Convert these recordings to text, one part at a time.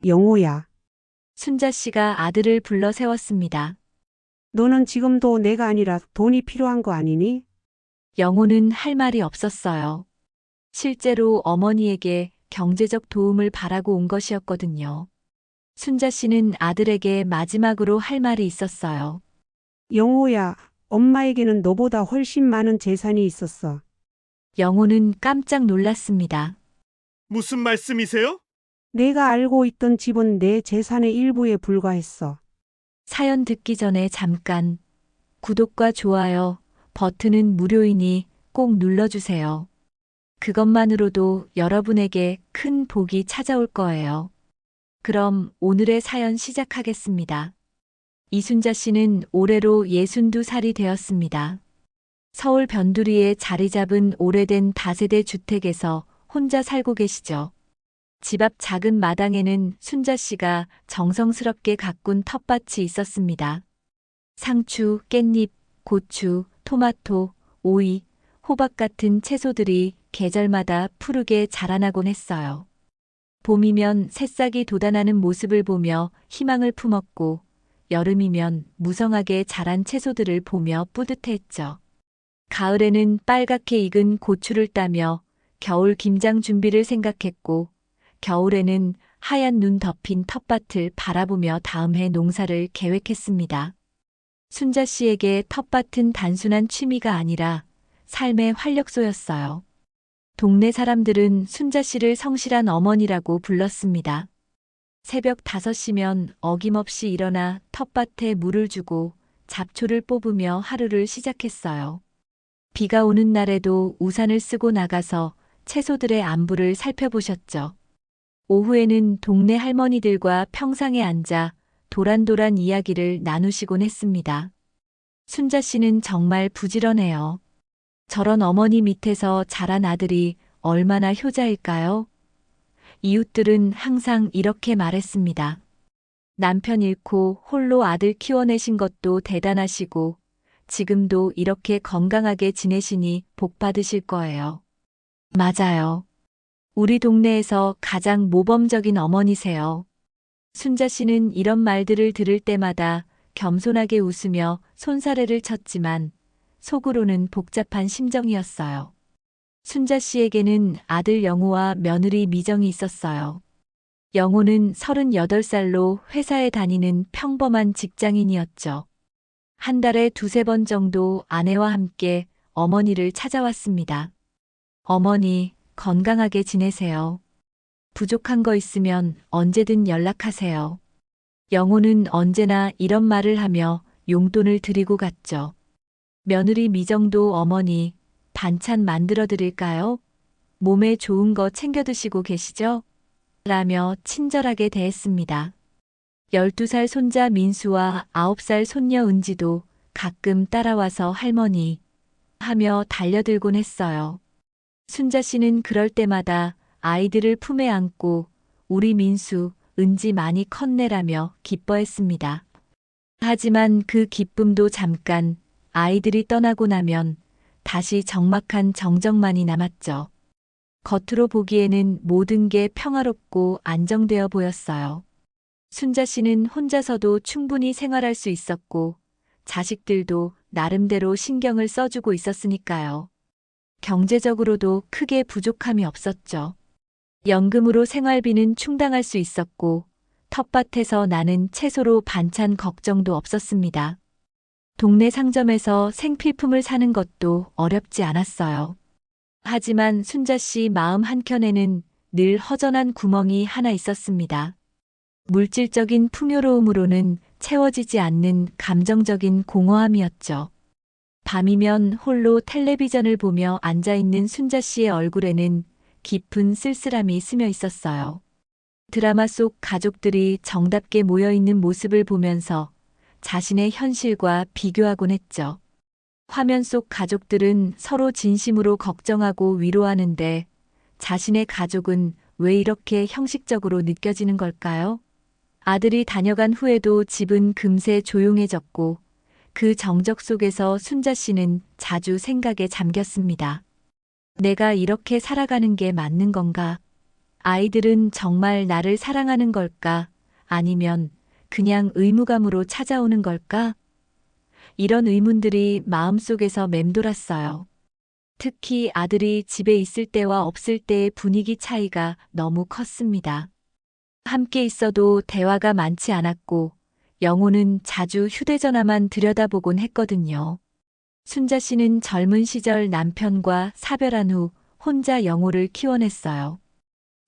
영호야, 순자 씨가 아들을 불러 세웠습니다. 너는 지금도 내가 아니라 돈이 필요한 거 아니니? 영호는 할 말이 없었어요. 실제로 어머니에게 경제적 도움을 바라고 온 것이었거든요. 순자 씨는 아들에게 마지막으로 할 말이 있었어요. 영호야, 엄마에게는 너보다 훨씬 많은 재산이 있었어. 영호는 깜짝 놀랐습니다. 무슨 말씀이세요? 내가 알고 있던 집은 내 재산의 일부에 불과했어. 사연 듣기 전에 잠깐 구독과 좋아요 버튼은 무료이니 꼭 눌러주세요. 그것만으로도 여러분에게 큰 복이 찾아올 거예요. 그럼 오늘의 사연 시작하겠습니다. 이순자 씨는 올해로 62살이 되었습니다. 서울 변두리에 자리 잡은 오래된 다세대 주택에서 혼자 살고 계시죠. 집 앞 작은 마당에는 순자 씨가 정성스럽게 가꾼 텃밭이 있었습니다. 상추, 깻잎, 고추, 토마토, 오이, 호박 같은 채소들이 계절마다 푸르게 자라나곤 했어요. 봄이면 새싹이 돋아나는 모습을 보며 희망을 품었고, 여름이면 무성하게 자란 채소들을 보며 뿌듯해했죠. 가을에는 빨갛게 익은 고추를 따며 겨울 김장 준비를 생각했고, 겨울에는 하얀 눈 덮인 텃밭을 바라보며 다음 해 농사를 계획했습니다. 순자 씨에게 텃밭은 단순한 취미가 아니라 삶의 활력소였어요. 동네 사람들은 순자 씨를 성실한 어머니라고 불렀습니다. 새벽 5시면 어김없이 일어나 텃밭에 물을 주고 잡초를 뽑으며 하루를 시작했어요. 비가 오는 날에도 우산을 쓰고 나가서 채소들의 안부를 살펴보셨죠. 오후에는 동네 할머니들과 평상에 앉아 도란도란 이야기를 나누시곤 했습니다. 순자 씨는 정말 부지런해요. 저런 어머니 밑에서 자란 아들이 얼마나 효자일까요? 이웃들은 항상 이렇게 말했습니다. 남편 잃고 홀로 아들 키워내신 것도 대단하시고 지금도 이렇게 건강하게 지내시니 복 받으실 거예요. 맞아요. 우리 동네에서 가장 모범적인 어머니세요. 순자 씨는 이런 말들을 들을 때마다 겸손하게 웃으며 손사래를 쳤지만 속으로는 복잡한 심정이었어요. 순자 씨에게는 아들 영호와 며느리 미정이 있었어요. 영호는 38살로 회사에 다니는 평범한 직장인이었죠. 한 달에 2~3번 정도 아내와 함께 어머니를 찾아왔습니다. 어머니, 건강하게 지내세요. 부족한 거 있으면 언제든 연락하세요. 영호는 언제나 이런 말을 하며 용돈을 드리고 갔죠. 며느리 미정도 어머니, 반찬 만들어 드릴까요? 몸에 좋은 거 챙겨 드시고 계시죠? 라며 친절하게 대했습니다. 12살 손자 민수와 9살 손녀 은지도 가끔 따라와서 할머니 하며 달려들곤 했어요. 순자 씨는 그럴 때마다 아이들을 품에 안고 우리 민수, 은지 많이 컸네라며 기뻐했습니다. 하지만 그 기쁨도 잠깐 아이들이 떠나고 나면 다시 적막한 정적만이 남았죠. 겉으로 보기에는 모든 게 평화롭고 안정되어 보였어요. 순자 씨는 혼자서도 충분히 생활할 수 있었고 자식들도 나름대로 신경을 써주고 있었으니까요. 경제적으로도 크게 부족함이 없었죠. 연금으로 생활비는 충당할 수 있었고 텃밭에서 나는 채소로 반찬 걱정도 없었습니다. 동네 상점에서 생필품을 사는 것도 어렵지 않았어요. 하지만 순자 씨 마음 한켠에는 늘 허전한 구멍이 하나 있었습니다. 물질적인 풍요로움으로는 채워지지 않는 감정적인 공허함이었죠. 밤이면 홀로 텔레비전을 보며 앉아있는 순자 씨의 얼굴에는 깊은 쓸쓸함이 스며 있었어요. 드라마 속 가족들이 정답게 모여있는 모습을 보면서 자신의 현실과 비교하곤 했죠. 화면 속 가족들은 서로 진심으로 걱정하고 위로하는데 자신의 가족은 왜 이렇게 형식적으로 느껴지는 걸까요? 아들이 다녀간 후에도 집은 금세 조용해졌고 그 정적 속에서 순자 씨는 자주 생각에 잠겼습니다. 내가 이렇게 살아가는 게 맞는 건가? 아이들은 정말 나를 사랑하는 걸까? 아니면 그냥 의무감으로 찾아오는 걸까? 이런 의문들이 마음속에서 맴돌았어요. 특히 아들이 집에 있을 때와 없을 때의 분위기 차이가 너무 컸습니다. 함께 있어도 대화가 많지 않았고, 영호는 자주 휴대전화만 들여다보곤 했거든요. 순자 씨는 젊은 시절 남편과 사별한 후 혼자 영호를 키워냈어요.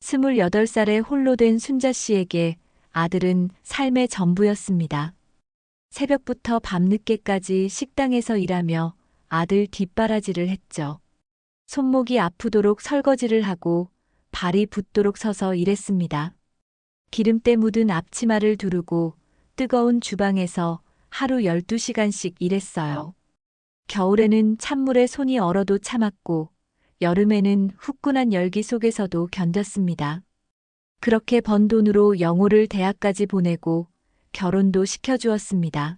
28살에 홀로 된 순자 씨에게 아들은 삶의 전부였습니다. 새벽부터 밤늦게까지 식당에서 일하며 아들 뒷바라지를 했죠. 손목이 아프도록 설거지를 하고 발이 붓도록 서서 일했습니다. 기름때 묻은 앞치마를 두르고 뜨거운 주방에서 하루 12시간씩 일했어요. 겨울에는 찬물에 손이 얼어도 참았고 여름에는 후끈한 열기 속에서도 견뎠습니다. 그렇게 번 돈으로 영호를 대학까지 보내고 결혼도 시켜주었습니다.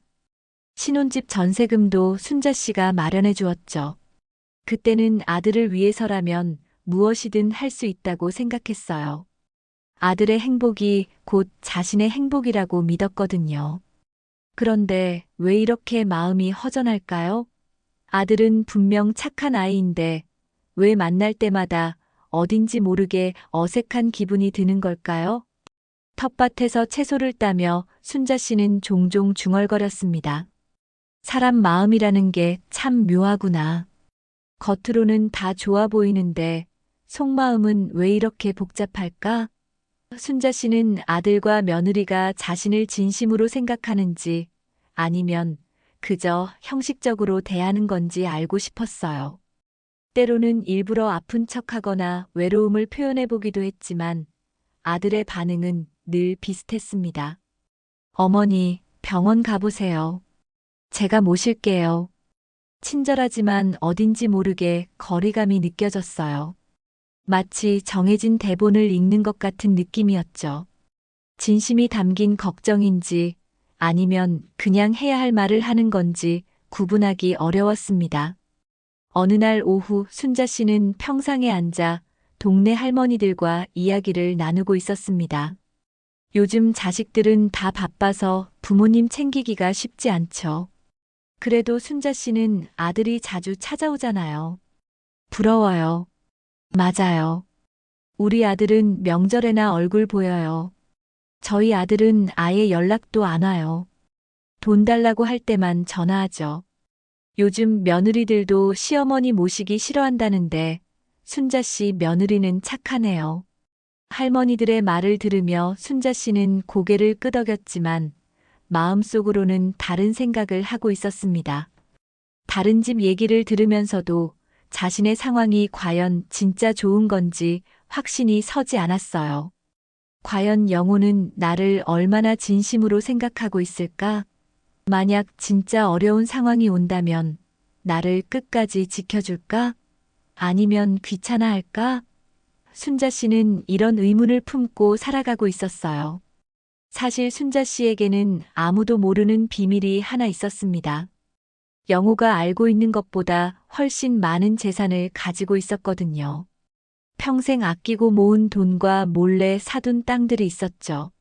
신혼집 전세금도 순자 씨가 마련해 주었죠. 그때는 아들을 위해서라면 무엇이든 할 수 있다고 생각했어요. 아들의 행복이 곧 자신의 행복이라고 믿었거든요. 그런데 왜 이렇게 마음이 허전할까요? 아들은 분명 착한 아이인데 왜 만날 때마다 어딘지 모르게 어색한 기분이 드는 걸까요? 텃밭에서 채소를 따며 순자 씨는 종종 중얼거렸습니다. 사람 마음이라는 게 참 묘하구나. 겉으로는 다 좋아 보이는데 속마음은 왜 이렇게 복잡할까? 순자 씨는 아들과 며느리가 자신을 진심으로 생각하는지 아니면 그저 형식적으로 대하는 건지 알고 싶었어요. 때로는 일부러 아픈 척하거나 외로움을 표현해보기도 했지만 아들의 반응은 늘 비슷했습니다. 어머니, 병원 가보세요. 제가 모실게요. 친절하지만 어딘지 모르게 거리감이 느껴졌어요. 마치 정해진 대본을 읽는 것 같은 느낌이었죠. 진심이 담긴 걱정인지 아니면 그냥 해야 할 말을 하는 건지 구분하기 어려웠습니다. 어느 날 오후 순자 씨는 평상에 앉아 동네 할머니들과 이야기를 나누고 있었습니다. 요즘 자식들은 다 바빠서 부모님 챙기기가 쉽지 않죠. 그래도 순자 씨는 아들이 자주 찾아오잖아요. 부러워요. 맞아요. 우리 아들은 명절에나 얼굴 보여요. 저희 아들은 아예 연락도 안 와요. 돈 달라고 할 때만 전화하죠. 요즘 며느리들도 시어머니 모시기 싫어한다는데 순자 씨 며느리는 착하네요. 할머니들의 말을 들으며 순자 씨는 고개를 끄덕였지만 마음속으로는 다른 생각을 하고 있었습니다. 다른 집 얘기를 들으면서도 자신의 상황이 과연 진짜 좋은 건지 확신이 서지 않았어요. 과연 영호는 나를 얼마나 진심으로 생각하고 있을까? 만약 진짜 어려운 상황이 온다면 나를 끝까지 지켜줄까? 아니면 귀찮아할까? 순자 씨는 이런 의문을 품고 살아가고 있었어요. 사실 순자 씨에게는 아무도 모르는 비밀이 하나 있었습니다. 영호가 알고 있는 것보다 훨씬 많은 재산을 가지고 있었거든요. 평생 아끼고 모은 돈과 몰래 사둔 땅들이 있었죠.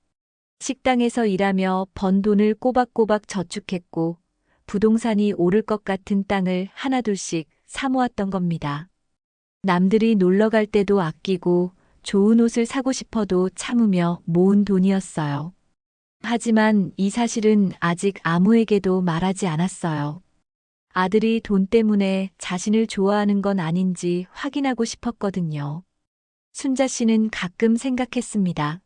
식당에서 일하며 번 돈을 꼬박꼬박 저축했고 부동산이 오를 것 같은 땅을 하나둘씩 사모았던 겁니다. 남들이 놀러 갈 때도 아끼고 좋은 옷을 사고 싶어도 참으며 모은 돈이었어요. 하지만 이 사실은 아직 아무에게도 말하지 않았어요. 아들이 돈 때문에 자신을 좋아하는 건 아닌지 확인하고 싶었거든요. 순자 씨는 가끔 생각했습니다.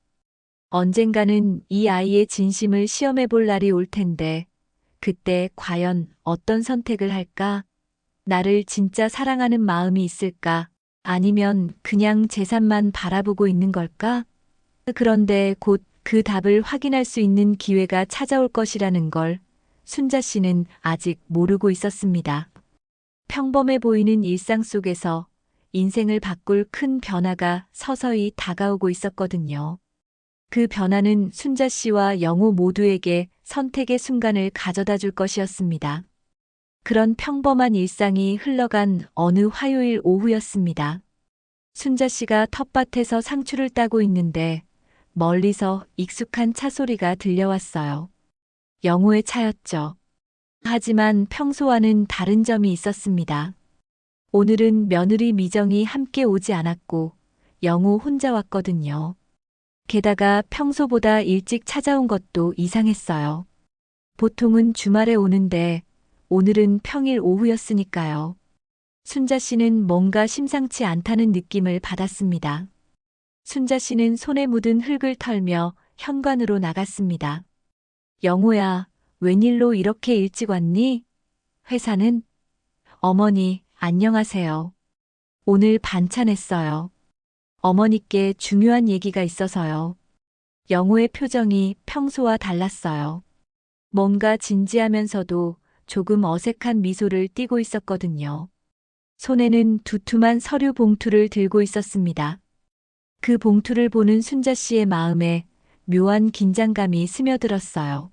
언젠가는 이 아이의 진심을 시험해 볼 날이 올 텐데, 그때 과연 어떤 선택을 할까? 나를 진짜 사랑하는 마음이 있을까? 아니면 그냥 재산만 바라보고 있는 걸까? 그런데 곧 그 답을 확인할 수 있는 기회가 찾아올 것이라는 걸 순자 씨는 아직 모르고 있었습니다. 평범해 보이는 일상 속에서 인생을 바꿀 큰 변화가 서서히 다가오고 있었거든요. 그 변화는 순자 씨와 영호 모두에게 선택의 순간을 가져다 줄 것이었습니다. 그런 평범한 일상이 흘러간 어느 화요일 오후였습니다. 순자 씨가 텃밭에서 상추를 따고 있는데 멀리서 익숙한 차 소리가 들려왔어요. 영호의 차였죠. 하지만 평소와는 다른 점이 있었습니다. 오늘은 며느리 미정이 함께 오지 않았고 영호 혼자 왔거든요. 게다가 평소보다 일찍 찾아온 것도 이상했어요. 보통은 주말에 오는데 오늘은 평일 오후였으니까요. 순자 씨는 뭔가 심상치 않다는 느낌을 받았습니다. 순자 씨는 손에 묻은 흙을 털며 현관으로 나갔습니다. 영호야, 웬일로 이렇게 일찍 왔니? 회사는? 어머니, 안녕하세요. 오늘 반찬했어요. 어머니께 중요한 얘기가 있어서요. 영호의 표정이 평소와 달랐어요. 뭔가 진지하면서도 조금 어색한 미소를 띠고 있었거든요. 손에는 두툼한 서류 봉투를 들고 있었습니다. 그 봉투를 보는 순자 씨의 마음에 묘한 긴장감이 스며들었어요.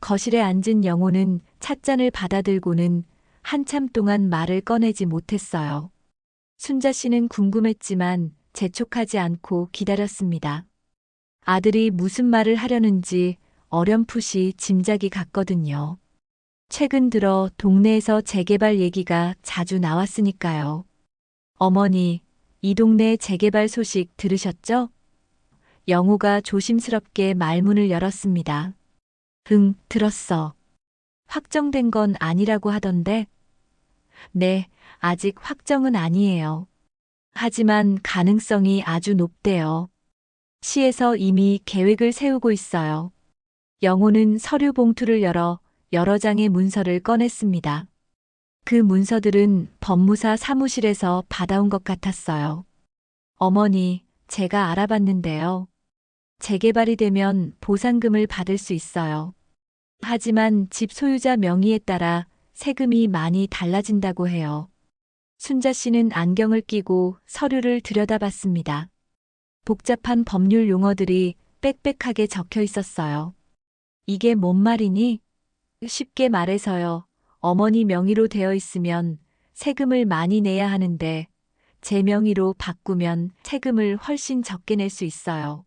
거실에 앉은 영호는 찻잔을 받아들고는 한참 동안 말을 꺼내지 못했어요. 순자 씨는 궁금했지만 재촉하지 않고 기다렸습니다. 아들이 무슨 말을 하려는지 어렴풋이 짐작이 갔거든요. 최근 들어 동네에서 재개발 얘기가 자주 나왔으니까요. 어머니, 이 동네 재개발 소식 들으셨죠? 영호가 조심스럽게 말문을 열었습니다. 응, 들었어. 확정된 건 아니라고 하던데? 네, 아직 확정은 아니에요. 하지만 가능성이 아주 높대요. 시에서 이미 계획을 세우고 있어요. 영호는 서류 봉투를 열어 여러 장의 문서를 꺼냈습니다. 그 문서들은 법무사 사무실에서 받아온 것 같았어요. 어머니, 제가 알아봤는데요. 재개발이 되면 보상금을 받을 수 있어요. 하지만 집 소유자 명의에 따라 세금이 많이 달라진다고 해요. 순자 씨는 안경을 끼고 서류를 들여다봤습니다. 복잡한 법률 용어들이 빽빽하게 적혀 있었어요. 이게 뭔 말이니? 쉽게 말해서요. 어머니 명의로 되어 있으면 세금을 많이 내야 하는데 제 명의로 바꾸면 세금을 훨씬 적게 낼 수 있어요.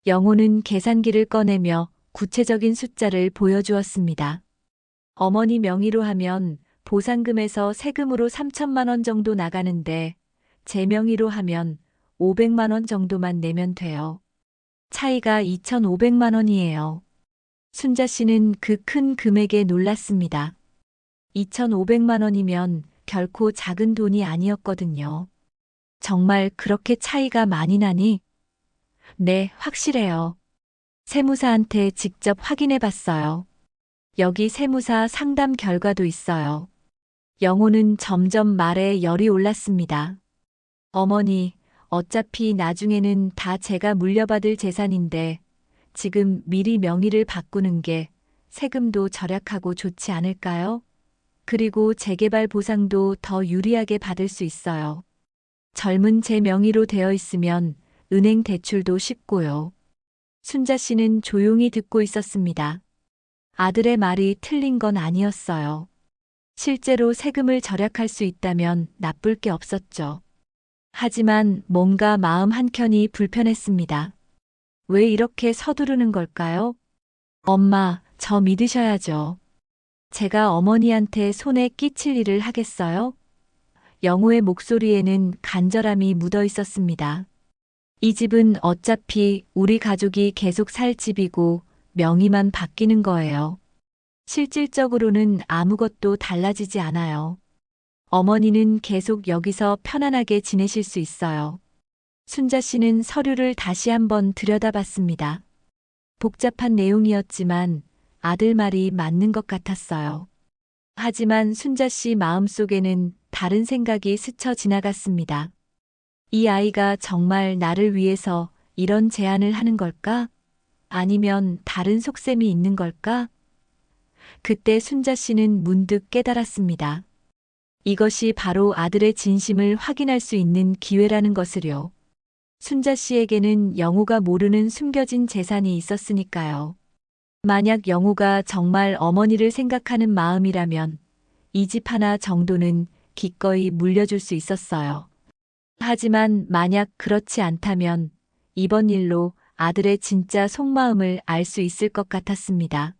영호는 계산기를 꺼내며 구체적인 숫자를 보여주었습니다. 어머니 명의로 하면 보상금에서 세금으로 3천만 원 정도 나가는데 제 명의로 하면 500만 원 정도만 내면 돼요. 차이가 2,500만 원이에요. 순자 씨는 그 큰 금액에 놀랐습니다. 2,500만 원이면 결코 작은 돈이 아니었거든요. 정말 그렇게 차이가 많이 나니? 네, 확실해요. 세무사한테 직접 확인해 봤어요. 여기 세무사 상담 결과도 있어요. 영호는 점점 말에 열이 올랐습니다. 어머니, 어차피 나중에는 다 제가 물려받을 재산인데 지금 미리 명의를 바꾸는 게 세금도 절약하고 좋지 않을까요? 그리고 재개발 보상도 더 유리하게 받을 수 있어요. 젊은 제 명의로 되어 있으면 은행 대출도 쉽고요. 순자 씨는 조용히 듣고 있었습니다. 아들의 말이 틀린 건 아니었어요. 실제로 세금을 절약할 수 있다면 나쁠 게 없었죠. 하지만 뭔가 마음 한켠이 불편했습니다. 왜 이렇게 서두르는 걸까요? 엄마, 저 믿으셔야죠. 제가 어머니한테 손에 끼칠 일을 하겠어요? 영호의 목소리에는 간절함이 묻어 있었습니다. 이 집은 어차피 우리 가족이 계속 살 집이고 명의만 바뀌는 거예요. 실질적으로는 아무것도 달라지지 않아요. 어머니는 계속 여기서 편안하게 지내실 수 있어요. 순자 씨는 서류를 다시 한번 들여다봤습니다. 복잡한 내용이었지만 아들 말이 맞는 것 같았어요. 하지만 순자 씨 마음속에는 다른 생각이 스쳐 지나갔습니다. 이 아이가 정말 나를 위해서 이런 제안을 하는 걸까? 아니면 다른 속셈이 있는 걸까? 그때 순자 씨는 문득 깨달았습니다. 이것이 바로 아들의 진심을 확인할 수 있는 기회라는 것을요. 순자 씨에게는 영호가 모르는 숨겨진 재산이 있었으니까요. 만약 영호가 정말 어머니를 생각하는 마음이라면 이 집 하나 정도는 기꺼이 물려줄 수 있었어요. 하지만 만약 그렇지 않다면 이번 일로 아들의 진짜 속마음을 알 수 있을 것 같았습니다.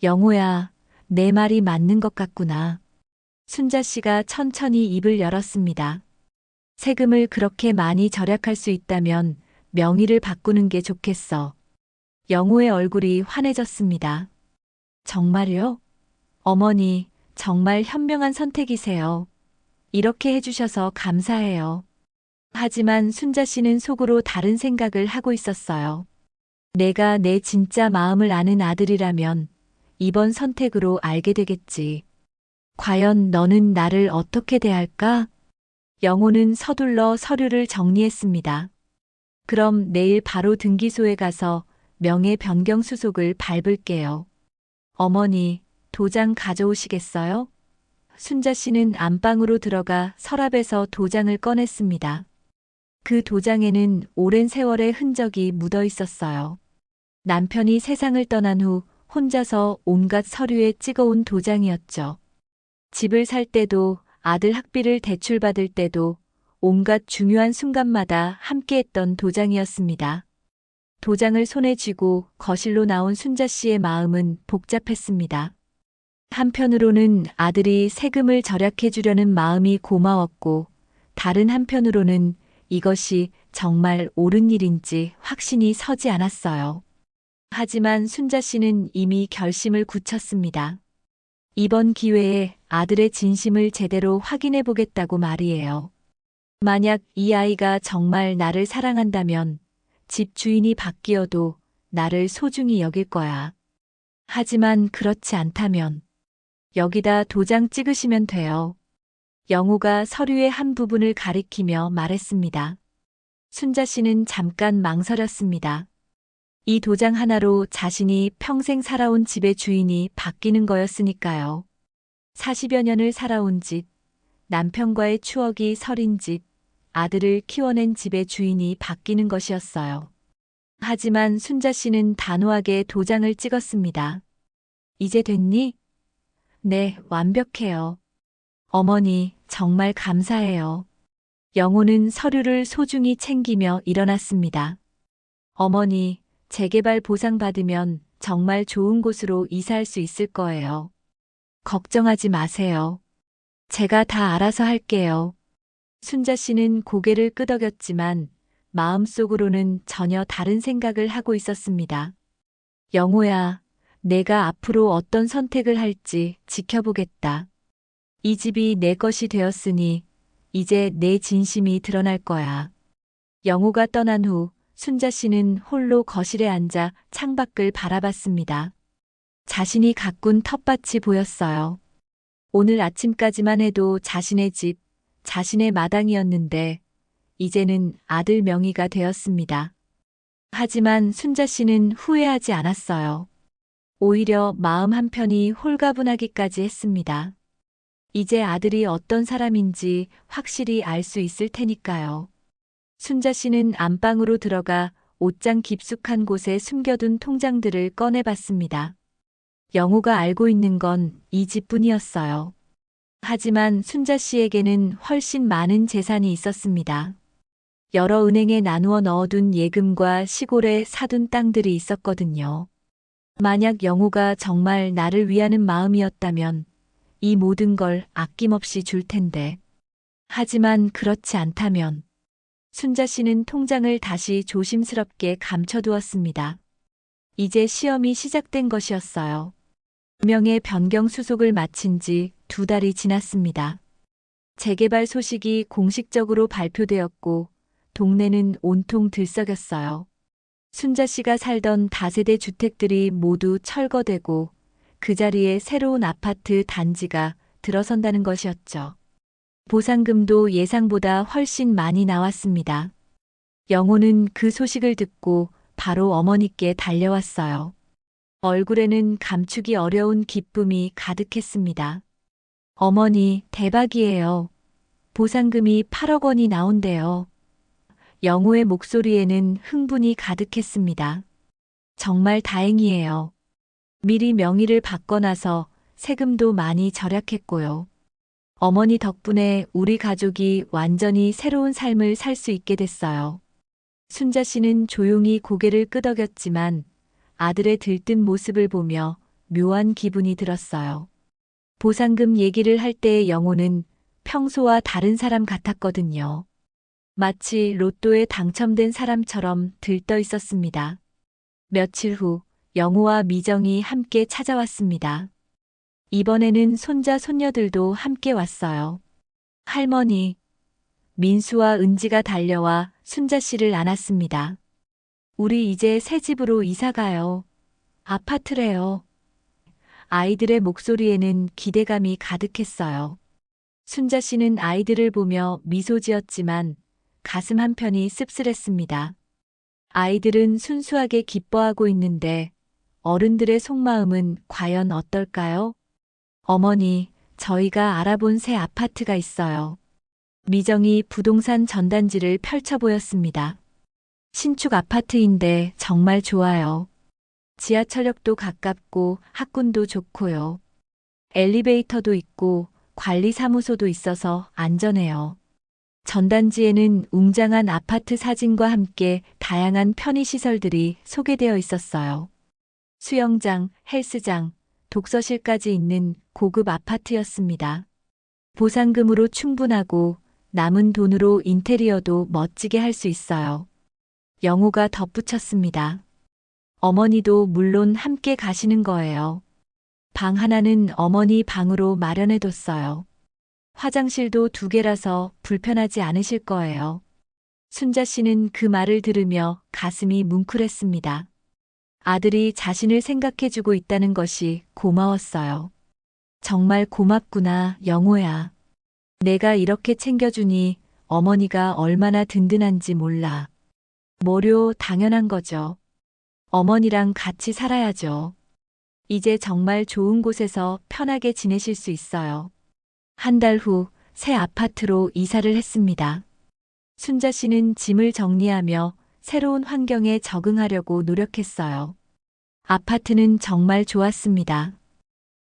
영호야, 내 말이 맞는 것 같구나. 순자 씨가 천천히 입을 열었습니다. 세금을 그렇게 많이 절약할 수 있다면 명의를 바꾸는 게 좋겠어. 영호의 얼굴이 환해졌습니다. 정말요? 어머니, 정말 현명한 선택이세요. 이렇게 해주셔서 감사해요. 하지만 순자 씨는 속으로 다른 생각을 하고 있었어요. 내가 내 진짜 마음을 아는 아들이라면 이번 선택으로 알게 되겠지. 과연 너는 나를 어떻게 대할까? 영호는 서둘러 서류를 정리했습니다. 그럼 내일 바로 등기소에 가서 명예 변경 수속을 밟을게요. 어머니, 도장 가져오시겠어요? 순자 씨는 안방으로 들어가 서랍에서 도장을 꺼냈습니다. 그 도장에는 오랜 세월의 흔적이 묻어 있었어요. 남편이 세상을 떠난 후 혼자서 온갖 서류에 찍어온 도장이었죠. 집을 살 때도 아들 학비를 대출받을 때도 온갖 중요한 순간마다 함께했던 도장이었습니다. 도장을 손에 쥐고 거실로 나온 순자 씨의 마음은 복잡했습니다. 한편으로는 아들이 세금을 절약해 주려는 마음이 고마웠고, 다른 한편으로는 이것이 정말 옳은 일인지 확신이 서지 않았어요. 하지만 순자 씨는 이미 결심을 굳혔습니다. 이번 기회에 아들의 진심을 제대로 확인해 보겠다고 말이에요. 만약 이 아이가 정말 나를 사랑한다면 집 주인이 바뀌어도 나를 소중히 여길 거야. 하지만 그렇지 않다면 여기다 도장 찍으시면 돼요. 영호가 서류의 한 부분을 가리키며 말했습니다. 순자 씨는 잠깐 망설였습니다. 이 도장 하나로 자신이 평생 살아온 집의 주인이 바뀌는 거였으니까요. 40여 년을 살아온 집, 남편과의 추억이 서린 집, 아들을 키워낸 집의 주인이 바뀌는 것이었어요. 하지만 순자 씨는 단호하게 도장을 찍었습니다. 이제 됐니? 네, 완벽해요. 어머니, 정말 감사해요. 영호는 서류를 소중히 챙기며 일어났습니다. 어머니, 재개발 보상 받으면 정말 좋은 곳으로 이사할 수 있을 거예요. 걱정하지 마세요. 제가 다 알아서 할게요. 순자 씨는 고개를 끄덕였지만 마음속으로는 전혀 다른 생각을 하고 있었습니다. 영호야, 내가 앞으로 어떤 선택을 할지 지켜보겠다. 이 집이 내 것이 되었으니 이제 내 진심이 드러날 거야. 영호가 떠난 후 순자 씨는 홀로 거실에 앉아 창밖을 바라봤습니다. 자신이 가꾼 텃밭이 보였어요. 오늘 아침까지만 해도 자신의 집, 자신의 마당이었는데 이제는 아들 명의가 되었습니다. 하지만 순자 씨는 후회하지 않았어요. 오히려 마음 한편이 홀가분하기까지 했습니다. 이제 아들이 어떤 사람인지 확실히 알 수 있을 테니까요. 순자 씨는 안방으로 들어가 옷장 깊숙한 곳에 숨겨둔 통장들을 꺼내봤습니다. 영호가 알고 있는 건 이 집뿐이었어요. 하지만 순자 씨에게는 훨씬 많은 재산이 있었습니다. 여러 은행에 나누어 넣어둔 예금과 시골에 사둔 땅들이 있었거든요. 만약 영호가 정말 나를 위하는 마음이었다면 이 모든 걸 아낌없이 줄 텐데. 하지만 그렇지 않다면 순자 씨는 통장을 다시 조심스럽게 감춰두었습니다. 이제 시험이 시작된 것이었어요. 명의 변경 수속을 마친 지 2달이 지났습니다. 재개발 소식이 공식적으로 발표되었고 동네는 온통 들썩였어요. 순자 씨가 살던 다세대 주택들이 모두 철거되고 그 자리에 새로운 아파트 단지가 들어선다는 것이었죠. 보상금도 예상보다 훨씬 많이 나왔습니다. 영호는 그 소식을 듣고 바로 어머니께 달려왔어요. 얼굴에는 감추기 어려운 기쁨이 가득했습니다. 어머니, 대박이에요. 보상금이 8억 원이 나온대요. 영호의 목소리에는 흥분이 가득했습니다. 정말 다행이에요. 미리 명의를 바꿔놔서 세금도 많이 절약했고요. 어머니 덕분에 우리 가족이 완전히 새로운 삶을 살 수 있게 됐어요. 순자 씨는 조용히 고개를 끄덕였지만 아들의 들뜬 모습을 보며 묘한 기분이 들었어요. 보상금 얘기를 할 때의 영호는 평소와 다른 사람 같았거든요. 마치 로또에 당첨된 사람처럼 들떠 있었습니다. 며칠 후 영호와 미정이 함께 찾아왔습니다. 이번에는 손자 손녀들도 함께 왔어요. 할머니, 민수와 은지가 달려와 순자 씨를 안았습니다. 우리 이제 새 집으로 이사 가요. 아파트래요. 아이들의 목소리에는 기대감이 가득했어요. 순자 씨는 아이들을 보며 미소 지었지만 가슴 한편이 씁쓸했습니다. 아이들은 순수하게 기뻐하고 있는데 어른들의 속마음은 과연 어떨까요? 어머니, 저희가 알아본 새 아파트가 있어요. 미정이 부동산 전단지를 펼쳐 보였습니다. 신축 아파트인데 정말 좋아요. 지하철역도 가깝고 학군도 좋고요. 엘리베이터도 있고 관리사무소도 있어서 안전해요. 전단지에는 웅장한 아파트 사진과 함께 다양한 편의시설들이 소개되어 있었어요. 수영장, 헬스장, 독서실까지 있는 고급 아파트였습니다. 보상금으로 충분하고 남은 돈으로 인테리어도 멋지게 할 수 있어요. 영호가 덧붙였습니다. 어머니도 물론 함께 가시는 거예요. 방 하나는 어머니 방으로 마련해뒀어요. 화장실도 2개라서 불편하지 않으실 거예요. 순자 씨는 그 말을 들으며 가슴이 뭉클했습니다. 아들이 자신을 생각해주고 있다는 것이 고마웠어요. 정말 고맙구나, 영호야. 내가 이렇게 챙겨주니 어머니가 얼마나 든든한지 몰라. 뭐료 당연한 거죠. 어머니랑 같이 살아야죠. 이제 정말 좋은 곳에서 편하게 지내실 수 있어요. 한 달 후 새 아파트로 이사를 했습니다. 순자 씨는 짐을 정리하며 새로운 환경에 적응하려고 노력했어요. 아파트는 정말 좋았습니다.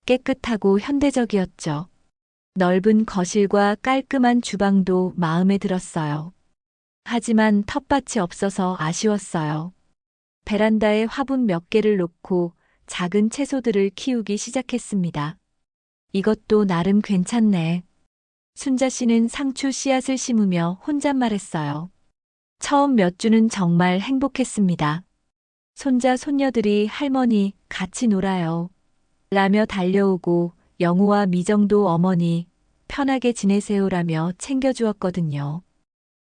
깨끗하고 현대적이었죠. 넓은 거실과 깔끔한 주방도 마음에 들었어요. 하지만 텃밭이 없어서 아쉬웠어요. 베란다에 화분 몇 개를 놓고 작은 채소들을 키우기 시작했습니다. 이것도 나름 괜찮네. 순자 씨는 상추 씨앗을 심으며 혼잣말했어요. 처음 몇 주는 정말 행복했습니다. 손자 손녀들이 할머니 같이 놀아요. 라며 달려오고 영우와 미정도 어머니 편하게 지내세요라며 챙겨주었거든요.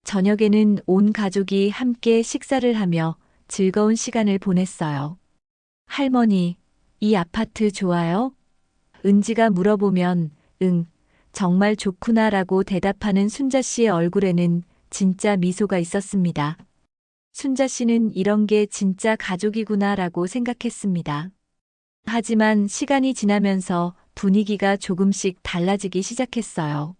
저녁에는 온 가족이 함께 식사를 하며 즐거운 시간을 보냈어요. 할머니, 이 아파트 좋아요? 은지가 물어보면 응, 정말 좋구나라고 대답하는 순자 씨의 얼굴에는 진짜 미소가 있었습니다. 순자 씨는 이런 게 진짜 가족이구나라고 생각했습니다. 하지만 시간이 지나면서 분위기가 조금씩 달라지기 시작했어요.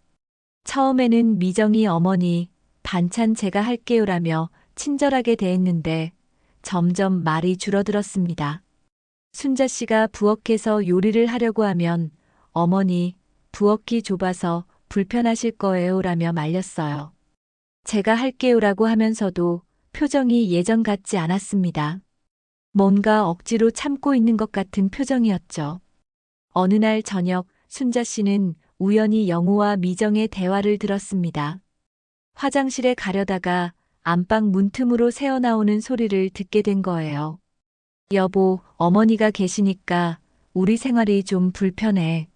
처음에는 미정이 어머니, 반찬 제가 할게요라며 친절하게 대했는데 점점 말이 줄어들었습니다. 순자 씨가 부엌에서 요리를 하려고 하면 어머니, 부엌이 좁아서 불편하실 거예요라며 말렸어요. 제가 할게요라고 하면서도 표정이 예전 같지 않았습니다. 뭔가 억지로 참고 있는 것 같은 표정이었죠. 어느 날 저녁 순자 씨는 우연히 영호와 미정의 대화를 들었습니다. 화장실에 가려다가 안방 문틈으로 새어나오는 소리를 듣게 된 거예요. 여보, 어머니가 계시니까 우리 생활이 좀 불편해.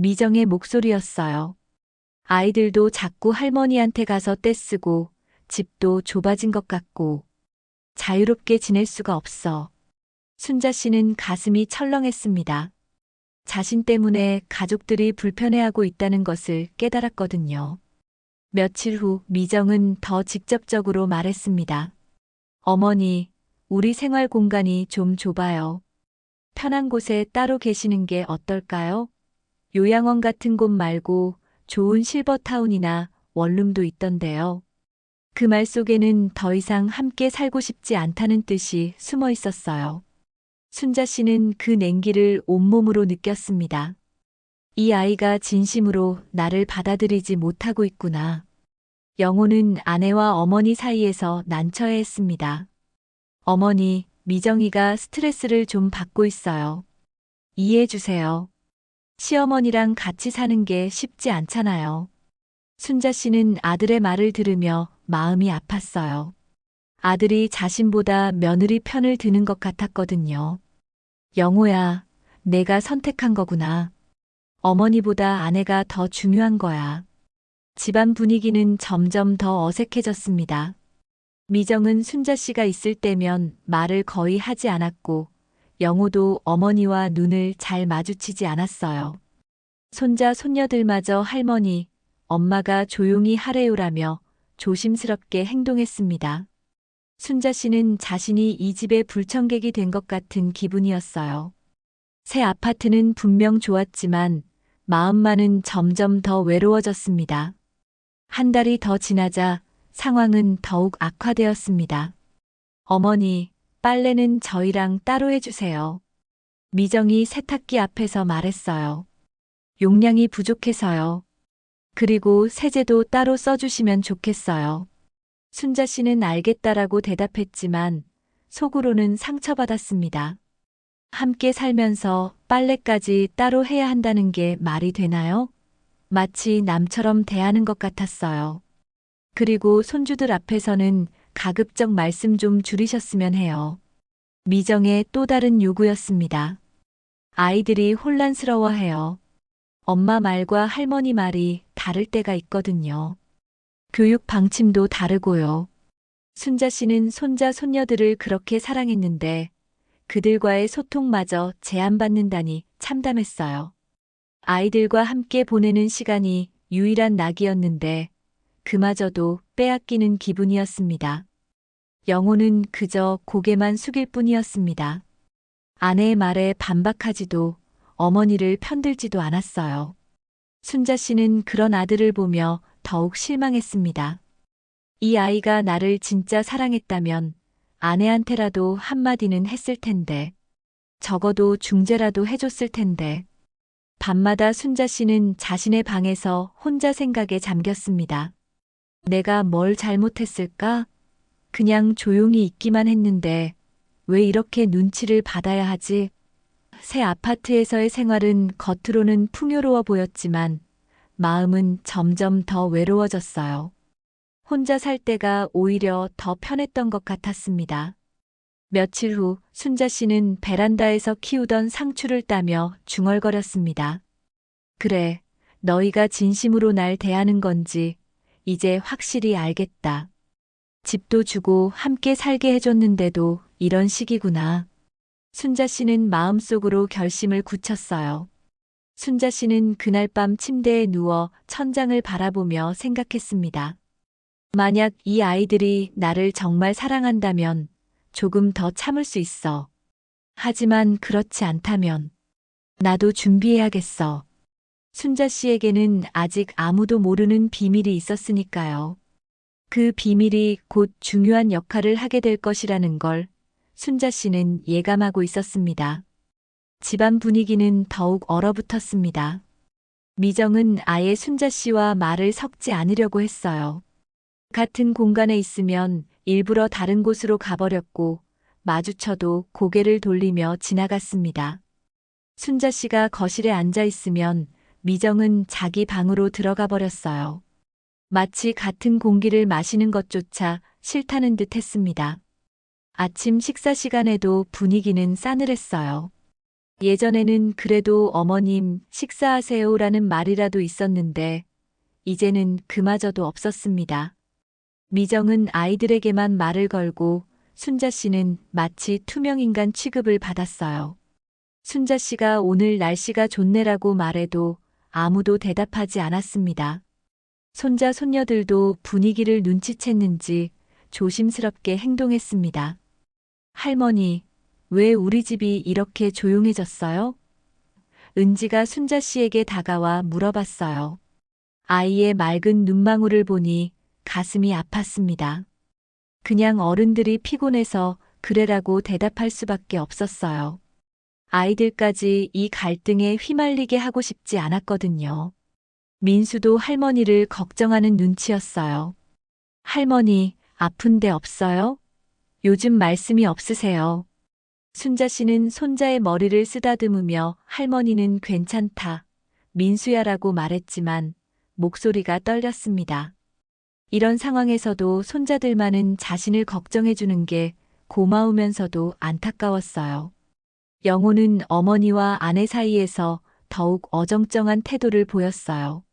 미정의 목소리였어요. 아이들도 자꾸 할머니한테 가서 떼쓰고 집도 좁아진 것 같고 자유롭게 지낼 수가 없어. 순자 씨는 가슴이 철렁했습니다. 자신 때문에 가족들이 불편해하고 있다는 것을 깨달았거든요. 며칠 후 미정은 더 직접적으로 말했습니다. 어머니, 우리 생활 공간이 좀 좁아요. 편한 곳에 따로 계시는 게 어떨까요? 요양원 같은 곳 말고 좋은 실버타운이나 원룸도 있던데요. 그 말 속에는 더 이상 함께 살고 싶지 않다는 뜻이 숨어 있었어요. 순자 씨는 그 냉기를 온몸으로 느꼈습니다. 이 아이가 진심으로 나를 받아들이지 못하고 있구나. 영호는 아내와 어머니 사이에서 난처해했습니다. 어머니, 미정이가 스트레스를 좀 받고 있어요. 이해해 주세요. 시어머니랑 같이 사는 게 쉽지 않잖아요. 순자 씨는 아들의 말을 들으며 마음이 아팠어요. 아들이 자신보다 며느리 편을 드는 것 같았거든요. 영호야, 내가 선택한 거구나. 어머니보다 아내가 더 중요한 거야. 집안 분위기는 점점 더 어색해졌습니다. 미정은 순자 씨가 있을 때면 말을 거의 하지 않았고, 영호도 어머니와 눈을 잘 마주치지 않았어요. 손자, 손녀들마저 할머니, 엄마가 조용히 하래요라며 조심스럽게 행동했습니다. 순자 씨는 자신이 이 집의 불청객이 된 것 같은 기분이었어요. 새 아파트는 분명 좋았지만 마음만은 점점 더 외로워졌습니다. 한 달이 더 지나자 상황은 더욱 악화되었습니다. 어머니, 빨래는 저희랑 따로 해주세요. 미정이 세탁기 앞에서 말했어요. 용량이 부족해서요. 그리고 세제도 따로 써주시면 좋겠어요. 순자 씨는 알겠다라고 대답했지만 속으로는 상처받았습니다. 함께 살면서 빨래까지 따로 해야 한다는 게 말이 되나요? 마치 남처럼 대하는 것 같았어요. 그리고 손주들 앞에서는 가급적 말씀 좀 줄이셨으면 해요. 미정의 또 다른 요구였습니다. 아이들이 혼란스러워해요. 엄마 말과 할머니 말이 다를 때가 있거든요. 교육 방침도 다르고요. 순자 씨는 손자, 손녀들을 그렇게 사랑했는데 그들과의 소통마저 제한받는다니 참담했어요. 아이들과 함께 보내는 시간이 유일한 낙이었는데 그마저도 빼앗기는 기분이었습니다. 영호는 그저 고개만 숙일 뿐이었습니다. 아내의 말에 반박하지도 어머니를 편들지도 않았어요. 순자 씨는 그런 아들을 보며 더욱 실망했습니다. 이 아이가 나를 진짜 사랑했다면 아내한테라도 한마디는 했을 텐데, 적어도 중재라도 해줬을 텐데. 밤마다 순자 씨는 자신의 방에서 혼자 생각에 잠겼습니다. 내가 뭘 잘못했을까? 그냥 조용히 있기만 했는데 왜 이렇게 눈치를 받아야 하지? 새 아파트에서의 생활은 겉으로는 풍요로워 보였지만 마음은 점점 더 외로워졌어요. 혼자 살 때가 오히려 더 편했던 것 같았습니다. 며칠 후 순자 씨는 베란다에서 키우던 상추를 따며 중얼거렸습니다. 그래, 너희가 진심으로 날 대하는 건지 이제 확실히 알겠다. 집도 주고 함께 살게 해줬는데도 이런 식이구나. 순자 씨는 마음속으로 결심을 굳혔어요. 순자 씨는 그날 밤 침대에 누워 천장을 바라보며 생각했습니다. 만약 이 아이들이 나를 정말 사랑한다면 조금 더 참을 수 있어. 하지만 그렇지 않다면 나도 준비해야겠어. 순자 씨에게는 아직 아무도 모르는 비밀이 있었으니까요. 그 비밀이 곧 중요한 역할을 하게 될 것이라는 걸 순자 씨는 예감하고 있었습니다. 집안 분위기는 더욱 얼어붙었습니다. 미정은 아예 순자 씨와 말을 섞지 않으려고 했어요. 같은 공간에 있으면 일부러 다른 곳으로 가버렸고 마주쳐도 고개를 돌리며 지나갔습니다. 순자 씨가 거실에 앉아 있으면 미정은 자기 방으로 들어가 버렸어요. 마치 같은 공기를 마시는 것조차 싫다는 듯 했습니다. 아침 식사 시간에도 분위기는 싸늘했어요. 예전에는 그래도 어머님 식사하세요라는 말이라도 있었는데 이제는 그마저도 없었습니다. 미정은 아이들에게만 말을 걸고 순자 씨는 마치 투명인간 취급을 받았어요. 순자 씨가 오늘 날씨가 좋네라고 말해도 아무도 대답하지 않았습니다. 손자 손녀들도 분위기를 눈치챘는지 조심스럽게 행동했습니다. 할머니, 왜 우리 집이 이렇게 조용해졌어요? 은지가 순자 씨에게 다가와 물어봤어요. 아이의 맑은 눈망울을 보니 가슴이 아팠습니다. 그냥 어른들이 피곤해서 그래라고 대답할 수밖에 없었어요. 아이들까지 이 갈등에 휘말리게 하고 싶지 않았거든요. 민수도 할머니를 걱정하는 눈치였어요. 할머니, 아픈 데 없어요? 요즘 말씀이 없으세요. 순자 씨는 손자의 머리를 쓰다듬으며 할머니는 괜찮다, 민수야라고 말했지만 목소리가 떨렸습니다. 이런 상황에서도 손자들만은 자신을 걱정해 주는 게 고마우면서도 안타까웠어요. 영호는 어머니와 아내 사이에서 더욱 어정쩡한 태도를 보였어요.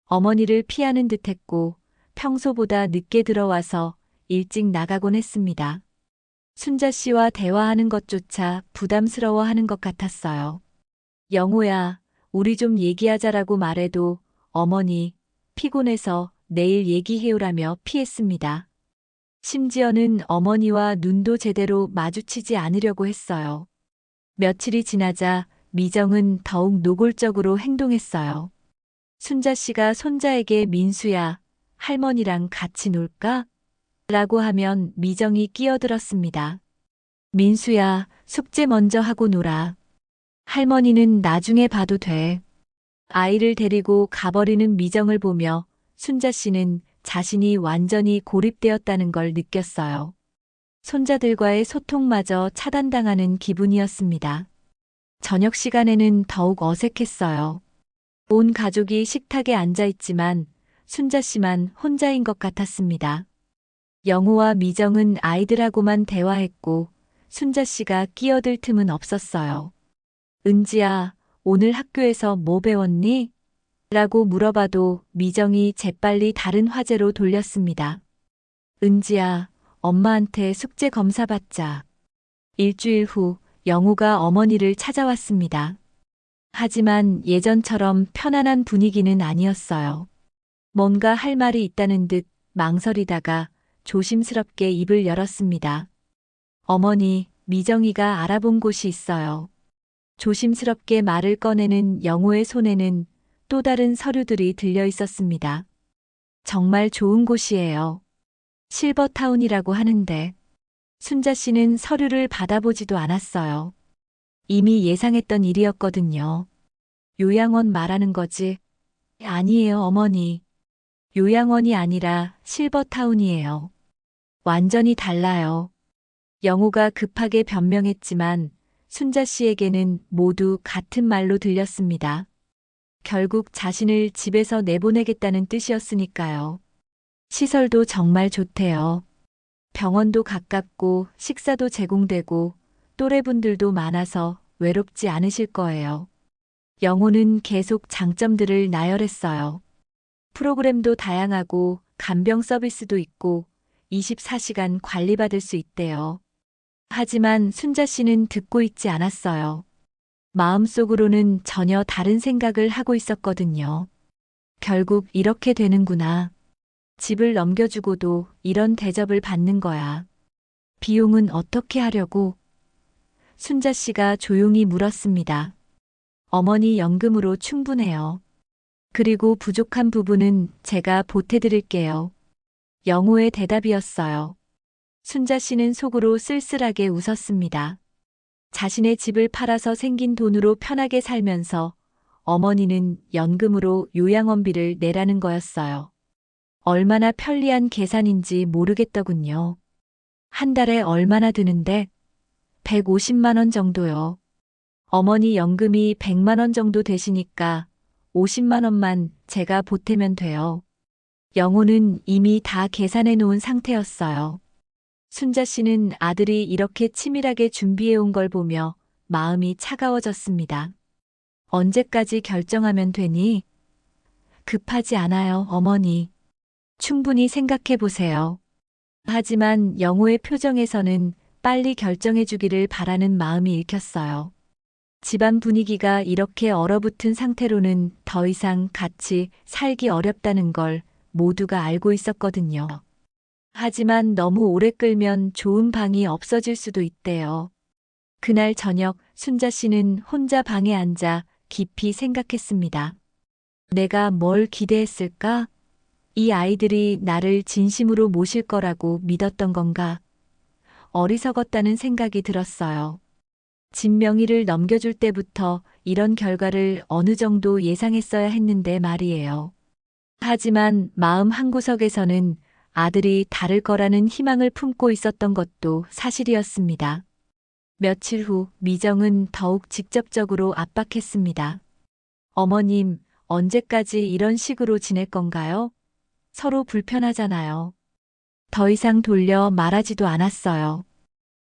어머니를 피하는 듯했고 평소보다 늦게 들어와서 일찍 나가곤 했습니다. 순자 씨와 대화하는 것조차 부담스러워하는 것 같았어요. 영호야, 우리 좀 얘기하자라고 말해도 어머니, 피곤해서 내일 얘기해요라며 피했습니다. 심지어는 어머니와 눈도 제대로 마주치지 않으려고 했어요. 며칠이 지나자 미정은 더욱 노골적으로 행동했어요. 순자 씨가 손자에게 민수야, 할머니랑 같이 놀까? 라고 하면 미정이 끼어들었습니다. 민수야, 숙제 먼저 하고 놀아. 할머니는 나중에 봐도 돼. 아이를 데리고 가버리는 미정을 보며 순자 씨는 자신이 완전히 고립되었다는 걸 느꼈어요. 손자들과의 소통마저 차단당하는 기분이었습니다. 저녁 시간에는 더욱 어색했어요. 온 가족이 식탁에 앉아 있지만 순자 씨만 혼자인 것 같았습니다. 영호와 미정은 아이들하고만 대화했고 순자 씨가 끼어들 틈은 없었어요. 은지야, 오늘 학교에서 뭐 배웠니? 라고 물어봐도 미정이 재빨리 다른 화제로 돌렸습니다. 은지야, 엄마한테 숙제 검사 받자. 일주일 후 영호가 어머니를 찾아왔습니다. 하지만 예전처럼 편안한 분위기는 아니었어요. 뭔가 할 말이 있다는 듯 망설이다가 조심스럽게 입을 열었습니다. 어머니, 미정이가 알아본 곳이 있어요. 조심스럽게 말을 꺼내는 영호의 손에는 또 다른 서류들이 들려 있었습니다. 정말 좋은 곳이에요. 실버타운이라고 하는데. 순자 씨는 서류를 받아보지도 않았어요. 이미 예상했던 일이었거든요. 요양원 말하는 거지? 아니에요, 어머니. 요양원이 아니라 실버타운이에요. 완전히 달라요. 영호가 급하게 변명했지만 순자 씨에게는 모두 같은 말로 들렸습니다. 결국 자신을 집에서 내보내겠다는 뜻이었으니까요. 시설도 정말 좋대요. 병원도 가깝고 식사도 제공되고 또래분들도 많아서 외롭지 않으실 거예요. 영호는 계속 장점들을 나열했어요. 프로그램도 다양하고 간병 서비스도 있고 24시간 관리받을 수 있대요. 하지만 순자 씨는 듣고 있지 않았어요. 마음속으로는 전혀 다른 생각을 하고 있었거든요. 결국 이렇게 되는구나. 집을 넘겨주고도 이런 대접을 받는 거야. 비용은 어떻게 하려고? 순자 씨가 조용히 물었습니다. 어머니 연금으로 충분해요. 그리고 부족한 부분은 제가 보태드릴게요. 영호의 대답이었어요. 순자 씨는 속으로 쓸쓸하게 웃었습니다. 자신의 집을 팔아서 생긴 돈으로 편하게 살면서 어머니는 연금으로 요양원비를 내라는 거였어요. 얼마나 편리한 계산인지 모르겠더군요. 한 달에 얼마나 드는데? 150만 원 정도요. 어머니 연금이 100만 원 정도 되시니까 50만 원만 제가 보태면 돼요. 영호는 이미 다 계산해 놓은 상태였어요. 순자 씨는 아들이 이렇게 치밀하게 준비해 온 걸 보며 마음이 차가워졌습니다. 언제까지 결정하면 되니? 급하지 않아요, 어머니. 충분히 생각해 보세요. 하지만 영호의 표정에서는 빨리 결정해 주기를 바라는 마음이 읽혔어요. 집안 분위기가 이렇게 얼어붙은 상태로는 더 이상 같이 살기 어렵다는 걸 모두가 알고 있었거든요. 하지만 너무 오래 끌면 좋은 방이 없어질 수도 있대요. 그날 저녁 순자 씨는 혼자 방에 앉아 깊이 생각했습니다. 내가 뭘 기대했을까? 이 아이들이 나를 진심으로 모실 거라고 믿었던 건가? 어리석었다는 생각이 들었어요. 집 명의를 넘겨줄 때부터 이런 결과를 어느 정도 예상했어야 했는데 말이에요. 하지만 마음 한구석에서는 아들이 다를 거라는 희망을 품고 있었던 것도 사실이었습니다. 며칠 후 미정은 더욱 직접적으로 압박했습니다. 어머님, 언제까지 이런 식으로 지낼 건가요? 서로 불편하잖아요. 더 이상 돌려 말하지도 않았어요.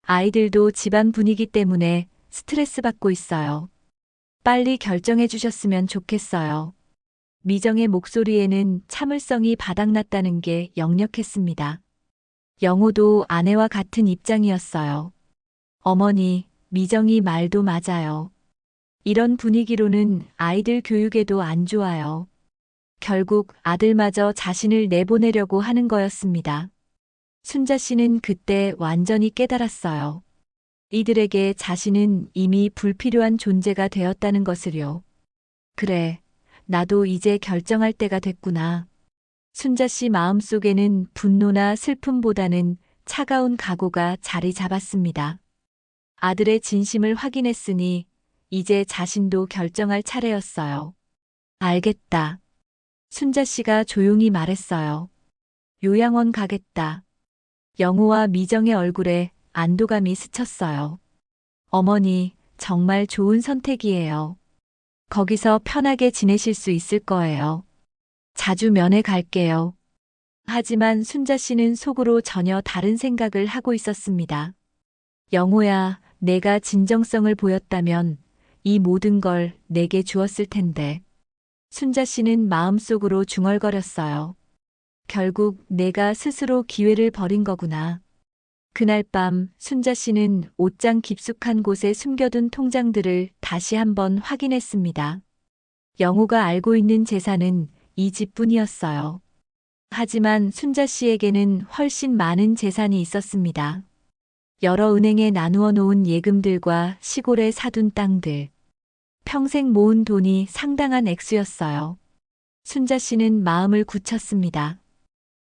아이들도 집안 분위기 때문에 스트레스 받고 있어요. 빨리 결정해 주셨으면 좋겠어요. 미정의 목소리에는 참을성이 바닥났다는 게 역력했습니다. 영호도 아내와 같은 입장이었어요. 어머니, 미정이 말도 맞아요. 이런 분위기로는 아이들 교육에도 안 좋아요. 결국 아들마저 자신을 내보내려고 하는 거였습니다. 순자 씨는 그때 완전히 깨달았어요. 이들에게 자신은 이미 불필요한 존재가 되었다는 것을요. 그래, 나도 이제 결정할 때가 됐구나. 순자 씨 마음속에는 분노나 슬픔보다는 차가운 각오가 자리 잡았습니다. 아들의 진심을 확인했으니 이제 자신도 결정할 차례였어요. 알겠다. 순자 씨가 조용히 말했어요. 요양원 가겠다. 영호와 미정의 얼굴에 안도감이 스쳤어요. 어머니, 정말 좋은 선택이에요. 거기서 편하게 지내실 수 있을 거예요. 자주 면회 갈게요. 하지만 순자 씨는 속으로 전혀 다른 생각을 하고 있었습니다. 영호야, 내가 진정성을 보였다면 이 모든 걸 내게 주었을 텐데. 순자 씨는 마음속으로 중얼거렸어요. 결국 내가 스스로 기회를 버린 거구나. 그날 밤 순자 씨는 옷장 깊숙한 곳에 숨겨둔 통장들을 다시 한번 확인했습니다. 영호가 알고 있는 재산은 이 집뿐이었어요. 하지만 순자 씨에게는 훨씬 많은 재산이 있었습니다. 여러 은행에 나누어 놓은 예금들과 시골에 사둔 땅들. 평생 모은 돈이 상당한 액수였어요. 순자 씨는 마음을 굳혔습니다.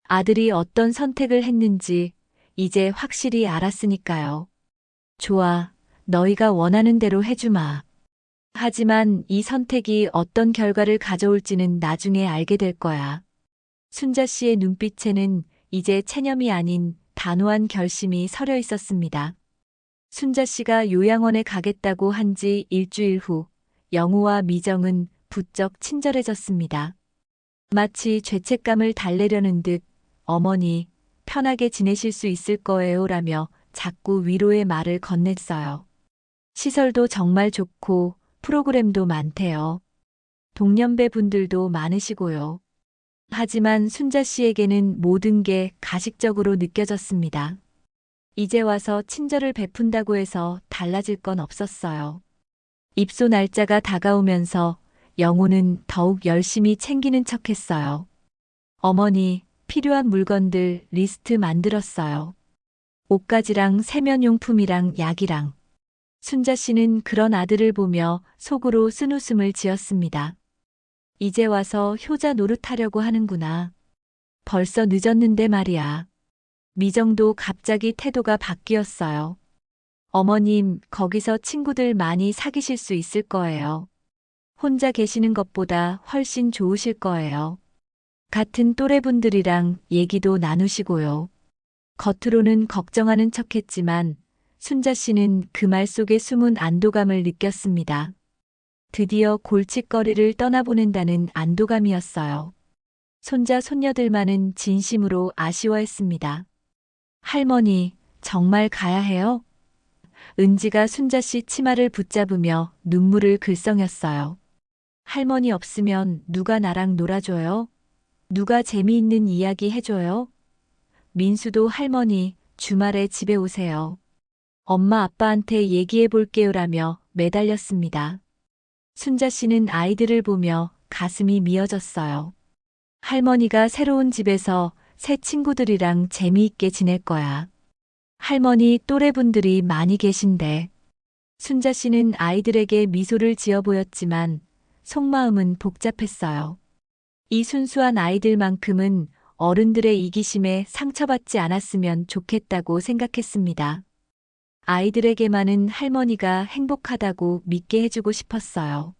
아들이 어떤 선택을 했는지 이제 확실히 알았으니까요. 좋아, 너희가 원하는 대로 해주마. 하지만 이 선택이 어떤 결과를 가져올지는 나중에 알게 될 거야. 순자 씨의 눈빛에는 이제 체념이 아닌 단호한 결심이 서려 있었습니다. 순자 씨가 요양원에 가겠다고 한 지 일주일 후, 영호와 미정은 부쩍 친절해졌습니다. 마치 죄책감을 달래려는 듯, 어머니, 편하게 지내실 수 있을 거예요 라며 자꾸 위로의 말을 건넸어요. 시설도 정말 좋고 프로그램도 많대요. 동년배 분들도 많으시고요. 하지만 순자 씨에게는 모든 게 가식적으로 느껴졌습니다. 이제 와서 친절을 베푼다고 해서 달라질 건 없었어요. 입소 날짜가 다가오면서 영호는 더욱 열심히 챙기는 척했어요. 어머니, 필요한 물건들 리스트 만들었어요. 옷가지랑 세면용품이랑 약이랑. 순자 씨는 그런 아들을 보며 속으로 쓴웃음을 지었습니다. 이제 와서 효자 노릇하려고 하는구나. 벌써 늦었는데 말이야. 미정도 갑자기 태도가 바뀌었어요. 어머님, 거기서 친구들 많이 사귀실 수 있을 거예요. 혼자 계시는 것보다 훨씬 좋으실 거예요. 같은 또래분들이랑 얘기도 나누시고요. 겉으로는 걱정하는 척했지만 순자 씨는 그 말 속에 숨은 안도감을 느꼈습니다. 드디어 골칫거리를 떠나보낸다는 안도감이었어요. 손자 손녀들만은 진심으로 아쉬워했습니다. 할머니, 정말 가야 해요? 은지가 순자 씨 치마를 붙잡으며 눈물을 글썽였어요. 할머니 없으면 누가 나랑 놀아줘요? 누가 재미있는 이야기 해줘요? 민수도 할머니, 주말에 집에 오세요. 엄마 아빠한테 얘기해 볼게요라며 매달렸습니다. 순자 씨는 아이들을 보며 가슴이 미어졌어요. 할머니가 새로운 집에서 새 친구들이랑 재미있게 지낼 거야. 할머니 또래분들이 많이 계신데. 순자 씨는 아이들에게 미소를 지어 보였지만 속마음은 복잡했어요. 이 순수한 아이들만큼은 어른들의 이기심에 상처받지 않았으면 좋겠다고 생각했습니다. 아이들에게만은 할머니가 행복하다고 믿게 해주고 싶었어요.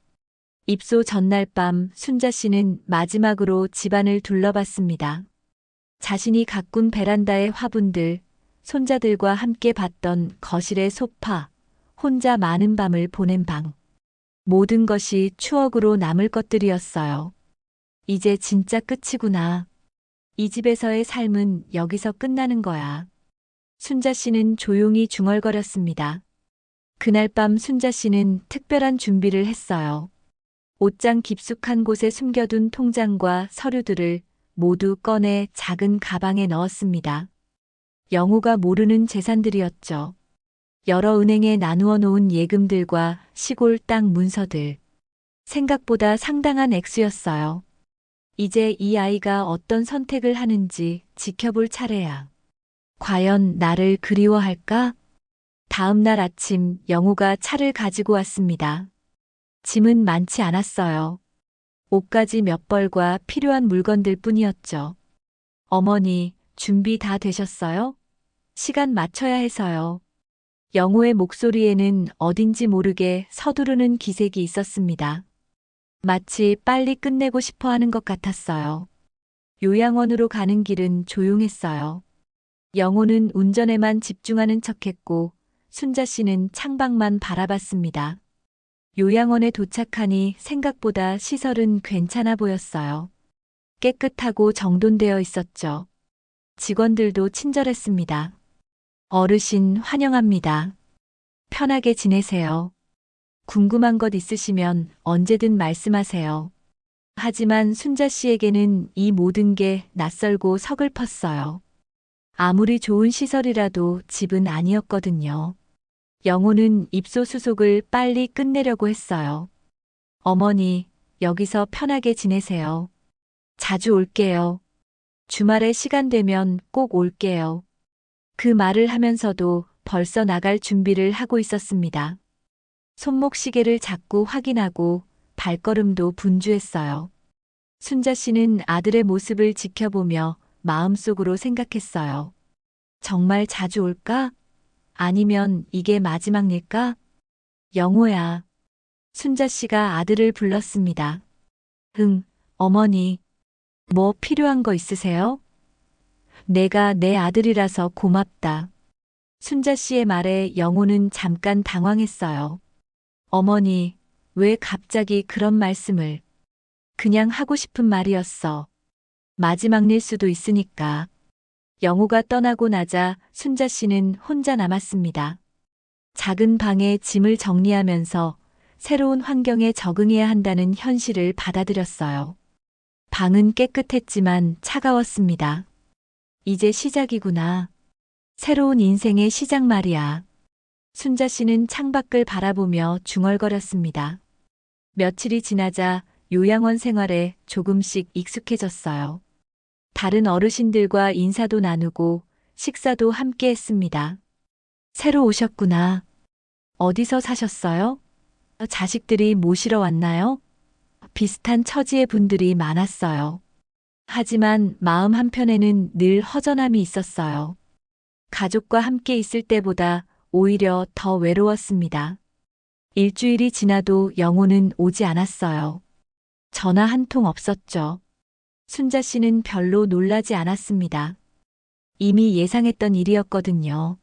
입소 전날 밤 순자 씨는 마지막으로 집안을 둘러봤습니다. 자신이 가꾼 베란다의 화분들, 손자들과 함께 봤던 거실의 소파, 혼자 많은 밤을 보낸 방. 모든 것이 추억으로 남을 것들이었어요. 이제 진짜 끝이구나. 이 집에서의 삶은 여기서 끝나는 거야. 순자 씨는 조용히 중얼거렸습니다. 그날 밤 순자 씨는 특별한 준비를 했어요. 옷장 깊숙한 곳에 숨겨둔 통장과 서류들을 모두 꺼내 작은 가방에 넣었습니다. 영호가 모르는 재산들이었죠. 여러 은행에 나누어 놓은 예금들과 시골 땅 문서들. 생각보다 상당한 액수였어요. 이제 이 아이가 어떤 선택을 하는지 지켜볼 차례야. 과연 나를 그리워할까? 다음 날 아침 영호가 차를 가지고 왔습니다. 짐은 많지 않았어요. 옷가지 몇 벌과 필요한 물건들 뿐이었죠. 어머니, 준비 다 되셨어요? 시간 맞춰야 해서요. 영호의 목소리에는 어딘지 모르게 서두르는 기색이 있었습니다. 마치 빨리 끝내고 싶어 하는 것 같았어요. 요양원으로 가는 길은 조용했어요. 영호는 운전에만 집중하는 척했고 순자 씨는 창밖만 바라봤습니다. 요양원에 도착하니 생각보다 시설은 괜찮아 보였어요. 깨끗하고 정돈되어 있었죠. 직원들도 친절했습니다. 어르신 환영합니다. 편하게 지내세요. 궁금한 것 있으시면 언제든 말씀하세요. 하지만 순자 씨에게는 이 모든 게 낯설고 서글펐어요. 아무리 좋은 시설이라도 집은 아니었거든요. 영호는 입소수속을 빨리 끝내려고 했어요. 어머니, 여기서 편하게 지내세요. 자주 올게요. 주말에 시간 되면 꼭 올게요. 그 말을 하면서도 벌써 나갈 준비를 하고 있었습니다. 손목 시계를 자꾸 확인하고 발걸음도 분주했어요. 순자 씨는 아들의 모습을 지켜보며 마음속으로 생각했어요. 정말 자주 올까? 아니면 이게 마지막 일까? 영호야. 순자 씨가 아들을 불렀습니다. 응, 어머니. 뭐 필요한 거 있으세요? 내가 내 아들이라서 고맙다. 순자 씨의 말에 영호는 잠깐 당황했어요. 어머니, 왜 갑자기 그런 말씀을? 그냥 하고 싶은 말이었어. 마지막 일 수도 있으니까. 영호가 떠나고 나자 순자 씨는 혼자 남았습니다. 작은 방에 짐을 정리하면서 새로운 환경에 적응해야 한다는 현실을 받아들였어요. 방은 깨끗했지만 차가웠습니다. 이제 시작이구나. 새로운 인생의 시작 말이야. 순자 씨는 창밖을 바라보며 중얼거렸습니다. 며칠이 지나자 요양원 생활에 조금씩 익숙해졌어요. 다른 어르신들과 인사도 나누고 식사도 함께 했습니다. 새로 오셨구나. 어디서 사셨어요? 자식들이 모시러 왔나요? 비슷한 처지의 분들이 많았어요. 하지만 마음 한편에는 늘 허전함이 있었어요. 가족과 함께 있을 때보다 오히려 더 외로웠습니다. 일주일이 지나도 영호는 오지 않았어요. 전화 한 통 없었죠. 순자 씨는 별로 놀라지 않았습니다. 이미 예상했던 일이었거든요.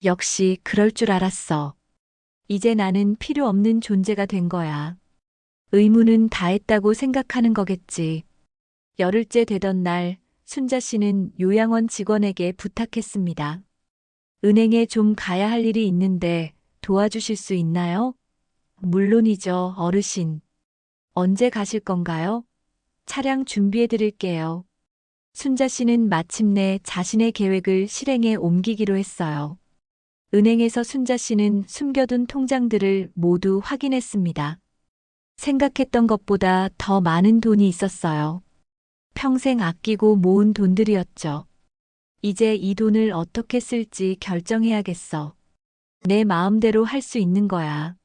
역시 그럴 줄 알았어. 이제 나는 필요 없는 존재가 된 거야. 의무는 다했다고 생각하는 거겠지. 열흘째 되던 날, 순자 씨는 요양원 직원에게 부탁했습니다. 은행에 좀 가야 할 일이 있는데 도와주실 수 있나요? 물론이죠, 어르신. 언제 가실 건가요? 차량 준비해 드릴게요. 순자 씨는 마침내 자신의 계획을 실행에 옮기기로 했어요. 은행에서 순자 씨는 숨겨둔 통장들을 모두 확인했습니다. 생각했던 것보다 더 많은 돈이 있었어요. 평생 아끼고 모은 돈들이었죠. 이제 이 돈을 어떻게 쓸지 결정해야겠어. 내 마음대로 할 수 있는 거야.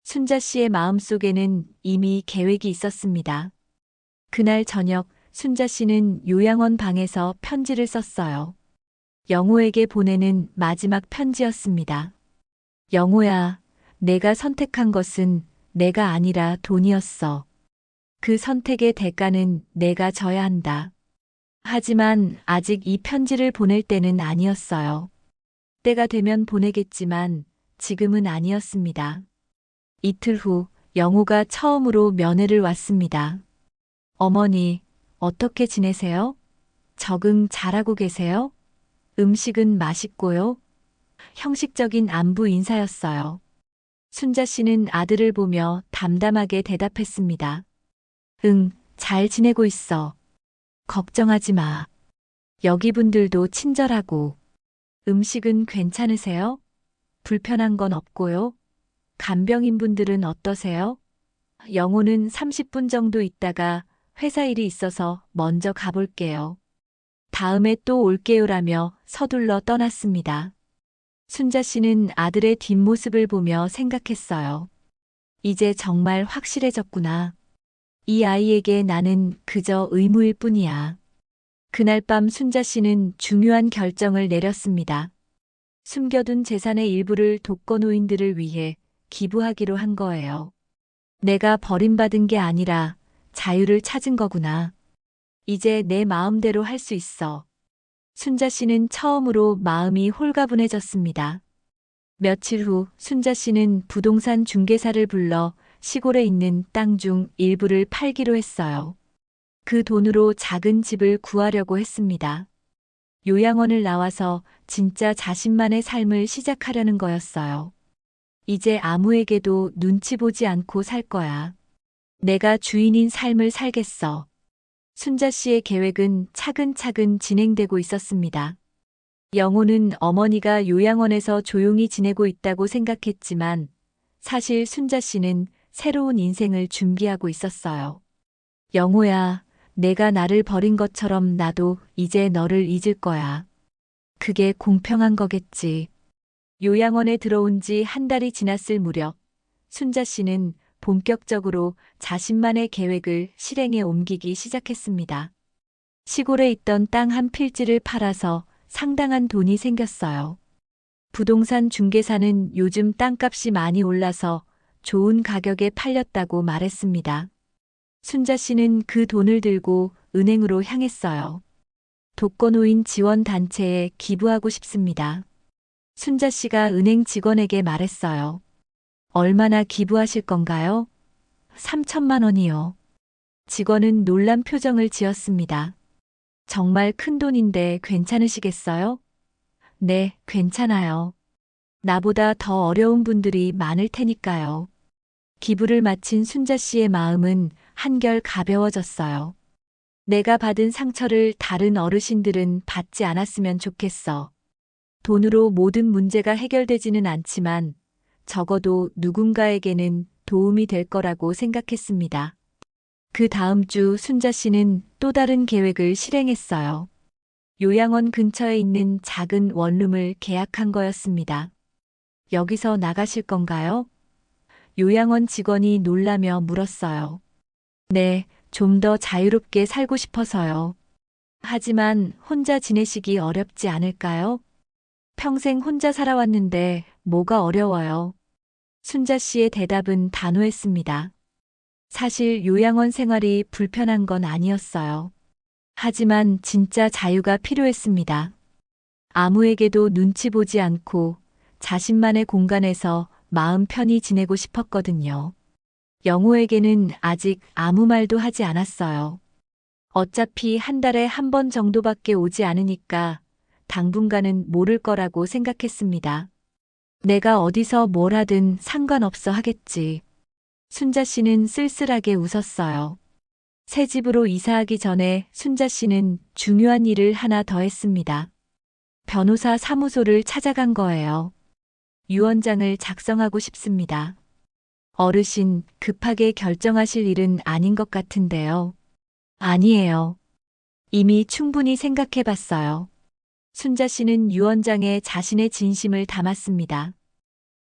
순자 씨의 마음속에는 이미 계획이 있었습니다. 그날 저녁 순자 씨는 요양원 방에서 편지를 썼어요. 영호에게 보내는 마지막 편지였습니다. 영호야, 내가 선택한 것은 내가 아니라 돈이었어. 그 선택의 대가는 내가 져야 한다. 하지만 아직 이 편지를 보낼 때는 아니었어요. 때가 되면 보내겠지만 지금은 아니었습니다. 이틀 후 영호가 처음으로 면회를 왔습니다. 어머니, 어떻게 지내세요? 적응 잘하고 계세요? 음식은 맛있고요? 형식적인 안부 인사였어요. 순자 씨는 아들을 보며 담담하게 대답했습니다. 응, 잘 지내고 있어. 걱정하지 마. 여기 분들도 친절하고. 음식은 괜찮으세요? 불편한 건 없고요. 간병인 분들은 어떠세요? 영호는 30분 정도 있다가 회사 일이 있어서 먼저 가볼게요. 다음에 또 올게요라며 서둘러 떠났습니다. 순자 씨는 아들의 뒷모습을 보며 생각했어요. 이제 정말 확실해졌구나. 이 아이에게 나는 그저 의무일 뿐이야. 그날 밤 순자 씨는 중요한 결정을 내렸습니다. 숨겨둔 재산의 일부를 독거노인들을 위해 기부하기로 한 거예요. 내가 버림받은 게 아니라 자유를 찾은 거구나. 이제 내 마음대로 할 수 있어. 순자 씨는 처음으로 마음이 홀가분해졌습니다. 며칠 후 순자 씨는 부동산 중개사를 불러 시골에 있는 땅 중 일부를 팔기로 했어요. 그 돈으로 작은 집을 구하려고 했습니다. 요양원을 나와서 진짜 자신만의 삶을 시작하려는 거였어요. 이제 아무에게도 눈치 보지 않고 살 거야. 내가 주인인 삶을 살겠어. 순자 씨의 계획은 차근차근 진행되고 있었습니다. 영호는 어머니가 요양원에서 조용히 지내고 있다고 생각했지만 사실 순자 씨는 새로운 인생을 준비하고 있었어요. 영호야, 내가 나를 버린 것처럼 나도 이제 너를 잊을 거야. 그게 공평한 거겠지. 요양원에 들어온 지 한 달이 지났을 무렵 순자 씨는 본격적으로 자신만의 계획을 실행에 옮기기 시작했습니다. 시골에 있던 땅 한 필지를 팔아서 상당한 돈이 생겼어요. 부동산 중개사는 요즘 땅값이 많이 올라서 좋은 가격에 팔렸다고 말했습니다. 순자 씨는 그 돈을 들고 은행으로 향했어요. 독거노인 지원단체에 기부하고 싶습니다. 순자 씨가 은행 직원에게 말했어요. 얼마나 기부하실 건가요? 3천만 원이요. 직원은 놀란 표정을 지었습니다. 정말 큰 돈인데 괜찮으시겠어요? 네, 괜찮아요. 나보다 더 어려운 분들이 많을 테니까요. 기부를 마친 순자 씨의 마음은 한결 가벼워졌어요. 내가 받은 상처를 다른 어르신들은 받지 않았으면 좋겠어. 돈으로 모든 문제가 해결되지는 않지만 적어도 누군가에게는 도움이 될 거라고 생각했습니다. 그 다음 주 순자 씨는 또 다른 계획을 실행했어요. 요양원 근처에 있는 작은 원룸을 계약한 거였습니다. 여기서 나가실 건가요? 요양원 직원이 놀라며 물었어요. 네, 좀 더 자유롭게 살고 싶어서요. 하지만 혼자 지내시기 어렵지 않을까요? 평생 혼자 살아왔는데 뭐가 어려워요. 순자 씨의 대답은 단호했습니다. 사실 요양원 생활이 불편한 건 아니었어요. 하지만 진짜 자유가 필요했습니다. 아무에게도 눈치 보지 않고 자신만의 공간에서 마음 편히 지내고 싶었거든요. 영호에게는 아직 아무 말도 하지 않았어요. 어차피 한 달에 한 번 정도밖에 오지 않으니까 당분간은 모를 거라고 생각했습니다. 내가 어디서 뭘 하든 상관없어 하겠지. 순자 씨는 쓸쓸하게 웃었어요. 새 집으로 이사하기 전에 순자 씨는 중요한 일을 하나 더 했습니다. 변호사 사무소를 찾아간 거예요. 유언장을 작성하고 싶습니다. 어르신, 급하게 결정하실 일은 아닌 것 같은데요. 아니에요. 이미 충분히 생각해 봤어요. 순자 씨는 유언장에 자신의 진심을 담았습니다.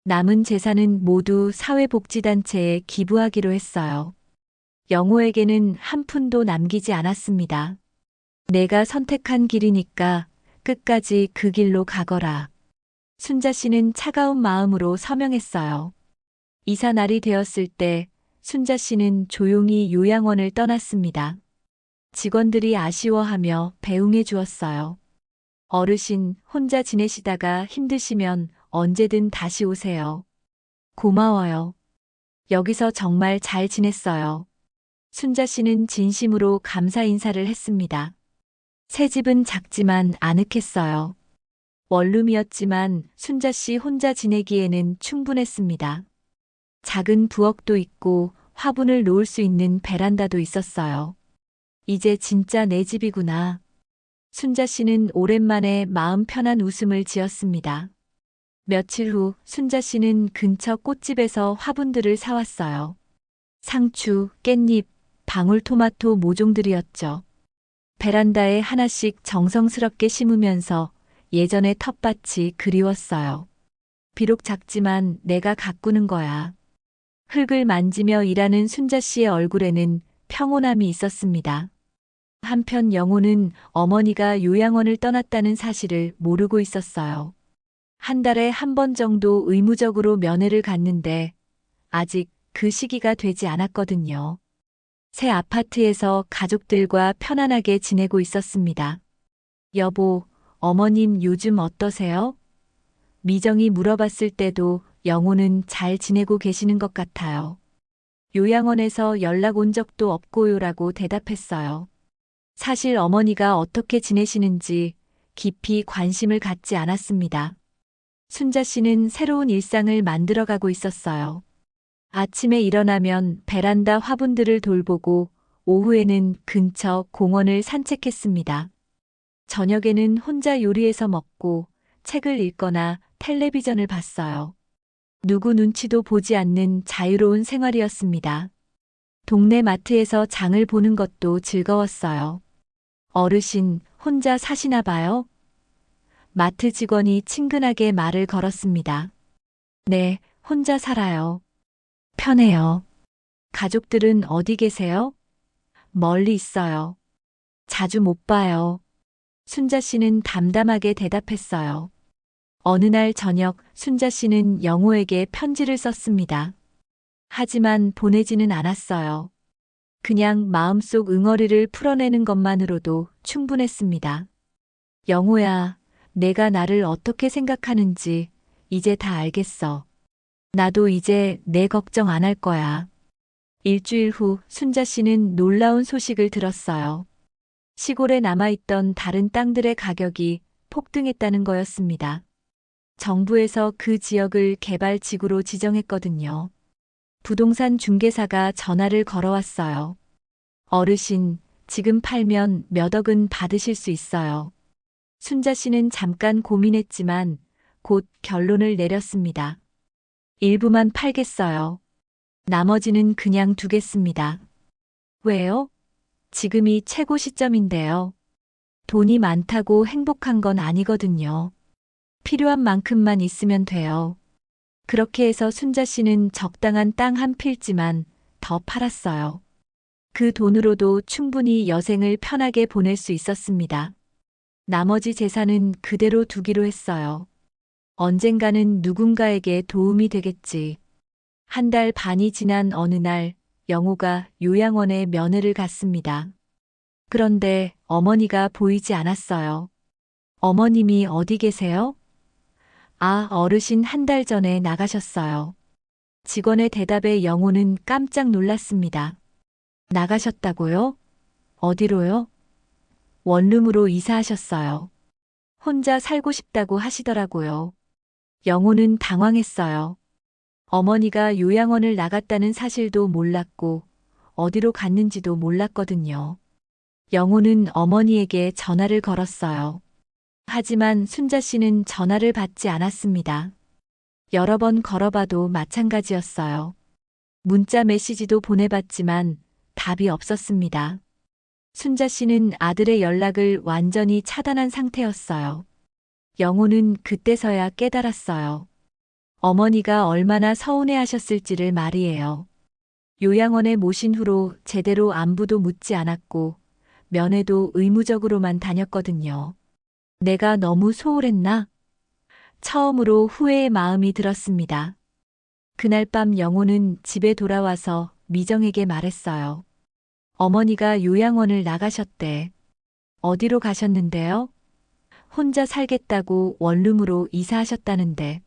남은 재산은 모두 사회복지단체에 기부하기로 했어요. 영호에게는 한 푼도 남기지 않았습니다. 내가 선택한 길이니까 끝까지 그 길로 가거라. 순자 씨는 차가운 마음으로 서명했어요. 이사 날이 되었을 때 순자 씨는 조용히 요양원을 떠났습니다. 직원들이 아쉬워하며 배웅해 주었어요. 어르신, 혼자 지내시다가 힘드시면 언제든 다시 오세요. 고마워요. 여기서 정말 잘 지냈어요. 순자 씨는 진심으로 감사 인사를 했습니다. 새 집은 작지만 아늑했어요. 원룸이었지만 순자 씨 혼자 지내기에는 충분했습니다. 작은 부엌도 있고 화분을 놓을 수 있는 베란다도 있었어요. 이제 진짜 내 집이구나. 순자 씨는 오랜만에 마음 편한 웃음을 지었습니다. 며칠 후 순자 씨는 근처 꽃집에서 화분들을 사왔어요. 상추, 깻잎, 방울토마토 모종들이었죠. 베란다에 하나씩 정성스럽게 심으면서 예전의 텃밭이 그리웠어요. 비록 작지만 내가 가꾸는 거야. 흙을 만지며 일하는 순자 씨의 얼굴에는 평온함이 있었습니다. 한편 영호는 어머니가 요양원을 떠났다는 사실을 모르고 있었어요. 한 달에 한 번 정도 의무적으로 면회를 갔는데 아직 그 시기가 되지 않았거든요. 새 아파트에서 가족들과 편안하게 지내고 있었습니다. 여보, 어머님 요즘 어떠세요? 미정이 물어봤을 때도 영호는 잘 지내고 계시는 것 같아요. 요양원에서 연락 온 적도 없고요라고 대답했어요. 사실 어머니가 어떻게 지내시는지 깊이 관심을 갖지 않았습니다. 순자 씨는 새로운 일상을 만들어가고 있었어요. 아침에 일어나면 베란다 화분들을 돌보고 오후에는 근처 공원을 산책했습니다. 저녁에는 혼자 요리해서 먹고 책을 읽거나 텔레비전을 봤어요. 누구 눈치도 보지 않는 자유로운 생활이었습니다. 동네 마트에서 장을 보는 것도 즐거웠어요. 어르신, 혼자 사시나 봐요? 마트 직원이 친근하게 말을 걸었습니다. 네, 혼자 살아요. 편해요. 가족들은 어디 계세요? 멀리 있어요. 자주 못 봐요. 순자 씨는 담담하게 대답했어요. 어느 날 저녁 순자 씨는 영호에게 편지를 썼습니다. 하지만 보내지는 않았어요. 그냥 마음속 응어리를 풀어내는 것만으로도 충분했습니다. 영호야, 내가 나를 어떻게 생각하는지 이제 다 알겠어. 나도 이제 내 걱정 안 할 거야. 일주일 후 순자 씨는 놀라운 소식을 들었어요. 시골에 남아있던 다른 땅들의 가격이 폭등했다는 거였습니다. 정부에서 그 지역을 개발지구로 지정했거든요. 부동산 중개사가 전화를 걸어왔어요. 어르신, 지금 팔면 몇 억은 받으실 수 있어요. 순자 씨는 잠깐 고민했지만 곧 결론을 내렸습니다. 일부만 팔겠어요. 나머지는 그냥 두겠습니다. 왜요? 지금이 최고 시점인데요. 돈이 많다고 행복한 건 아니거든요. 필요한 만큼만 있으면 돼요. 그렇게 해서 순자 씨는 적당한 땅 한 필지만 더 팔았어요. 그 돈으로도 충분히 여생을 편하게 보낼 수 있었습니다. 나머지 재산은 그대로 두기로 했어요. 언젠가는 누군가에게 도움이 되겠지. 한 달 반이 지난 어느 날 영호가 요양원에 면회를 갔습니다. 그런데 어머니가 보이지 않았어요. 어머님이 어디 계세요? 아, 어르신 한 달 전에 나가셨어요. 직원의 대답에 영호는 깜짝 놀랐습니다. 나가셨다고요? 어디로요? 원룸으로 이사하셨어요. 혼자 살고 싶다고 하시더라고요. 영호는 당황했어요. 어머니가 요양원을 나갔다는 사실도 몰랐고 어디로 갔는지도 몰랐거든요. 영호는 어머니에게 전화를 걸었어요. 하지만 순자 씨는 전화를 받지 않았습니다. 여러 번 걸어봐도 마찬가지였어요. 문자 메시지도 보내봤지만 답이 없었습니다. 순자 씨는 아들의 연락을 완전히 차단한 상태였어요. 영호는 그때서야 깨달았어요. 어머니가 얼마나 서운해하셨을지를 말이에요. 요양원에 모신 후로 제대로 안부도 묻지 않았고 면회도 의무적으로만 다녔거든요. 내가 너무 소홀했나? 처음으로 후회의 마음이 들었습니다. 그날 밤 영호는 집에 돌아와서 미정에게 말했어요. 어머니가 요양원을 나가셨대. 어디로 가셨는데요? 혼자 살겠다고 원룸으로 이사하셨다는데.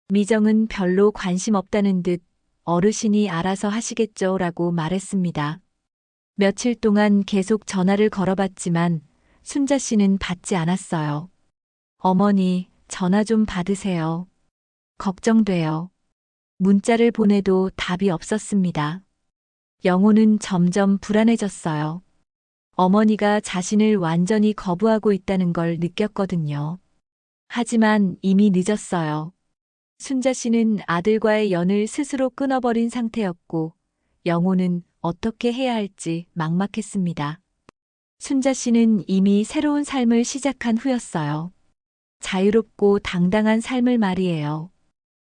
미정은 별로 관심 없다는 듯 어르신이 알아서 하시겠죠 라고 말했습니다. 며칠 동안 계속 전화를 걸어봤지만 순자 씨는 받지 않았어요. 어머니, 전화 좀 받으세요. 걱정돼요. 문자를 보내도 답이 없었습니다. 영호는 점점 불안해졌어요. 어머니가 자신을 완전히 거부하고 있다는 걸 느꼈거든요. 하지만 이미 늦었어요. 순자 씨는 아들과의 연을 스스로 끊어버린 상태였고, 영호는 어떻게 해야 할지 막막했습니다. 순자 씨는 이미 새로운 삶을 시작한 후였어요. 자유롭고 당당한 삶을 말이에요.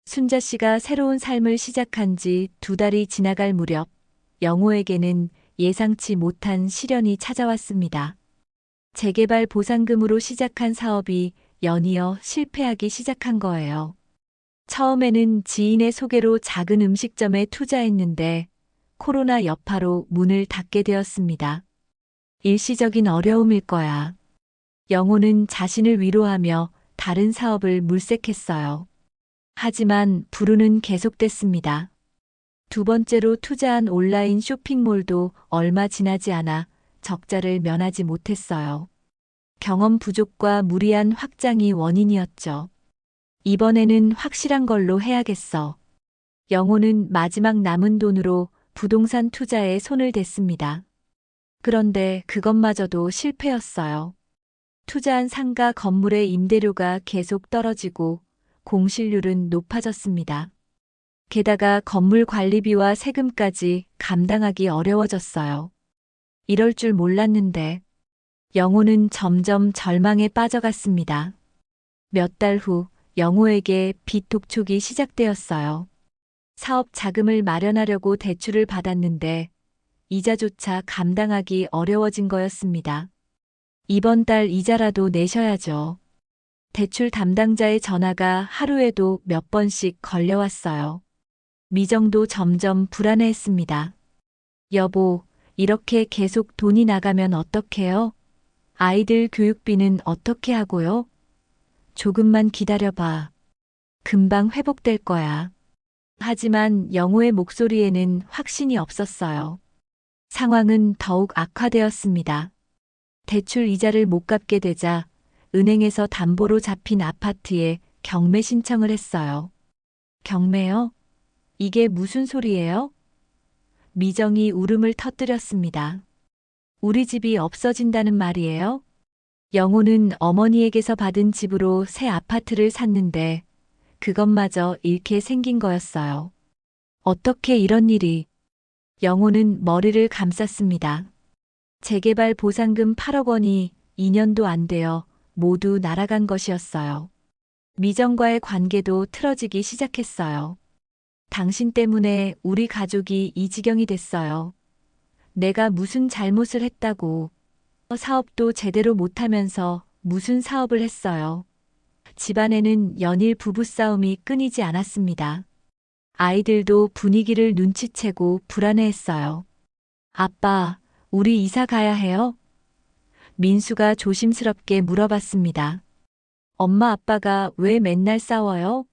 순자 씨가 새로운 삶을 시작한 지 2달이 지나갈 무렵, 영호에게는 예상치 못한 시련이 찾아왔습니다. 재개발 보상금으로 시작한 사업이 연이어 실패하기 시작한 거예요. 처음에는 지인의 소개로 작은 음식점에 투자했는데 코로나 여파로 문을 닫게 되었습니다. 일시적인 어려움일 거야. 영호는 자신을 위로하며 다른 사업을 물색했어요. 하지만 불운은 계속됐습니다. 2번째로 투자한 온라인 쇼핑몰도 얼마 지나지 않아 적자를 면하지 못했어요. 경험 부족과 무리한 확장이 원인이었죠. 이번에는 확실한 걸로 해야겠어. 영호는 마지막 남은 돈으로 부동산 투자에 손을 댔습니다. 그런데 그것마저도 실패였어요. 투자한 상가 건물의 임대료가 계속 떨어지고 공실률은 높아졌습니다. 게다가 건물 관리비와 세금까지 감당하기 어려워졌어요. 이럴 줄 몰랐는데 영호는 점점 절망에 빠져갔습니다. 몇 달 후 영호에게 빚 독촉이 시작되었어요. 사업 자금을 마련하려고 대출을 받았는데 이자조차 감당하기 어려워진 거였습니다. 이번 달 이자라도 내셔야죠. 대출 담당자의 전화가 하루에도 몇 번씩 걸려왔어요. 미정도 점점 불안해했습니다. 여보, 이렇게 계속 돈이 나가면 어떡해요? 아이들 교육비는 어떻게 하고요? 조금만 기다려봐. 금방 회복될 거야. 하지만 영호의 목소리에는 확신이 없었어요. 상황은 더욱 악화되었습니다. 대출 이자를 못 갚게 되자 은행에서 담보로 잡힌 아파트에 경매 신청을 했어요. 경매요? 이게 무슨 소리예요? 미정이 울음을 터뜨렸습니다. 우리 집이 없어진다는 말이에요? 영호는 어머니에게서 받은 집으로 새 아파트를 샀는데 그것마저 잃게 생긴 거였어요. 어떻게 이런 일이? 영호는 머리를 감쌌습니다. 재개발 보상금 8억 원이 2년도 안 되어 모두 날아간 것이었어요. 미정과의 관계도 틀어지기 시작했어요. 당신 때문에 우리 가족이 이 지경이 됐어요. 내가 무슨 잘못을 했다고. 사업도 제대로 못하면서 무슨 사업을 했어요. 집안에는 연일 부부싸움이 끊이지 않았습니다. 아이들도 분위기를 눈치채고 불안해했어요. 아빠, 우리 이사 가야 해요? 민수가 조심스럽게 물어봤습니다. 엄마 아빠가 왜 맨날 싸워요?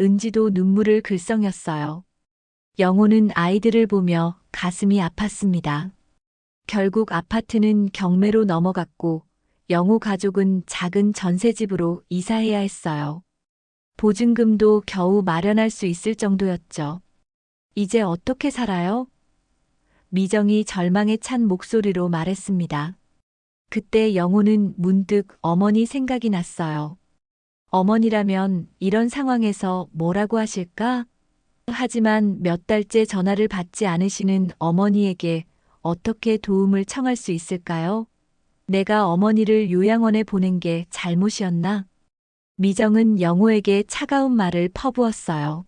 은지도 눈물을 글썽였어요. 영호는 아이들을 보며 가슴이 아팠습니다. 결국 아파트는 경매로 넘어갔고 영호 가족은 작은 전세집으로 이사해야 했어요. 보증금도 겨우 마련할 수 있을 정도였죠. 이제 어떻게 살아요? 미정이 절망에 찬 목소리로 말했습니다. 그때 영호는 문득 어머니 생각이 났어요. 어머니라면 이런 상황에서 뭐라고 하실까? 하지만 몇 달째 전화를 받지 않으시는 어머니에게 어떻게 도움을 청할 수 있을까요? 내가 어머니를 요양원에 보낸 게 잘못이었나? 미정은 영호에게 차가운 말을 퍼부었어요.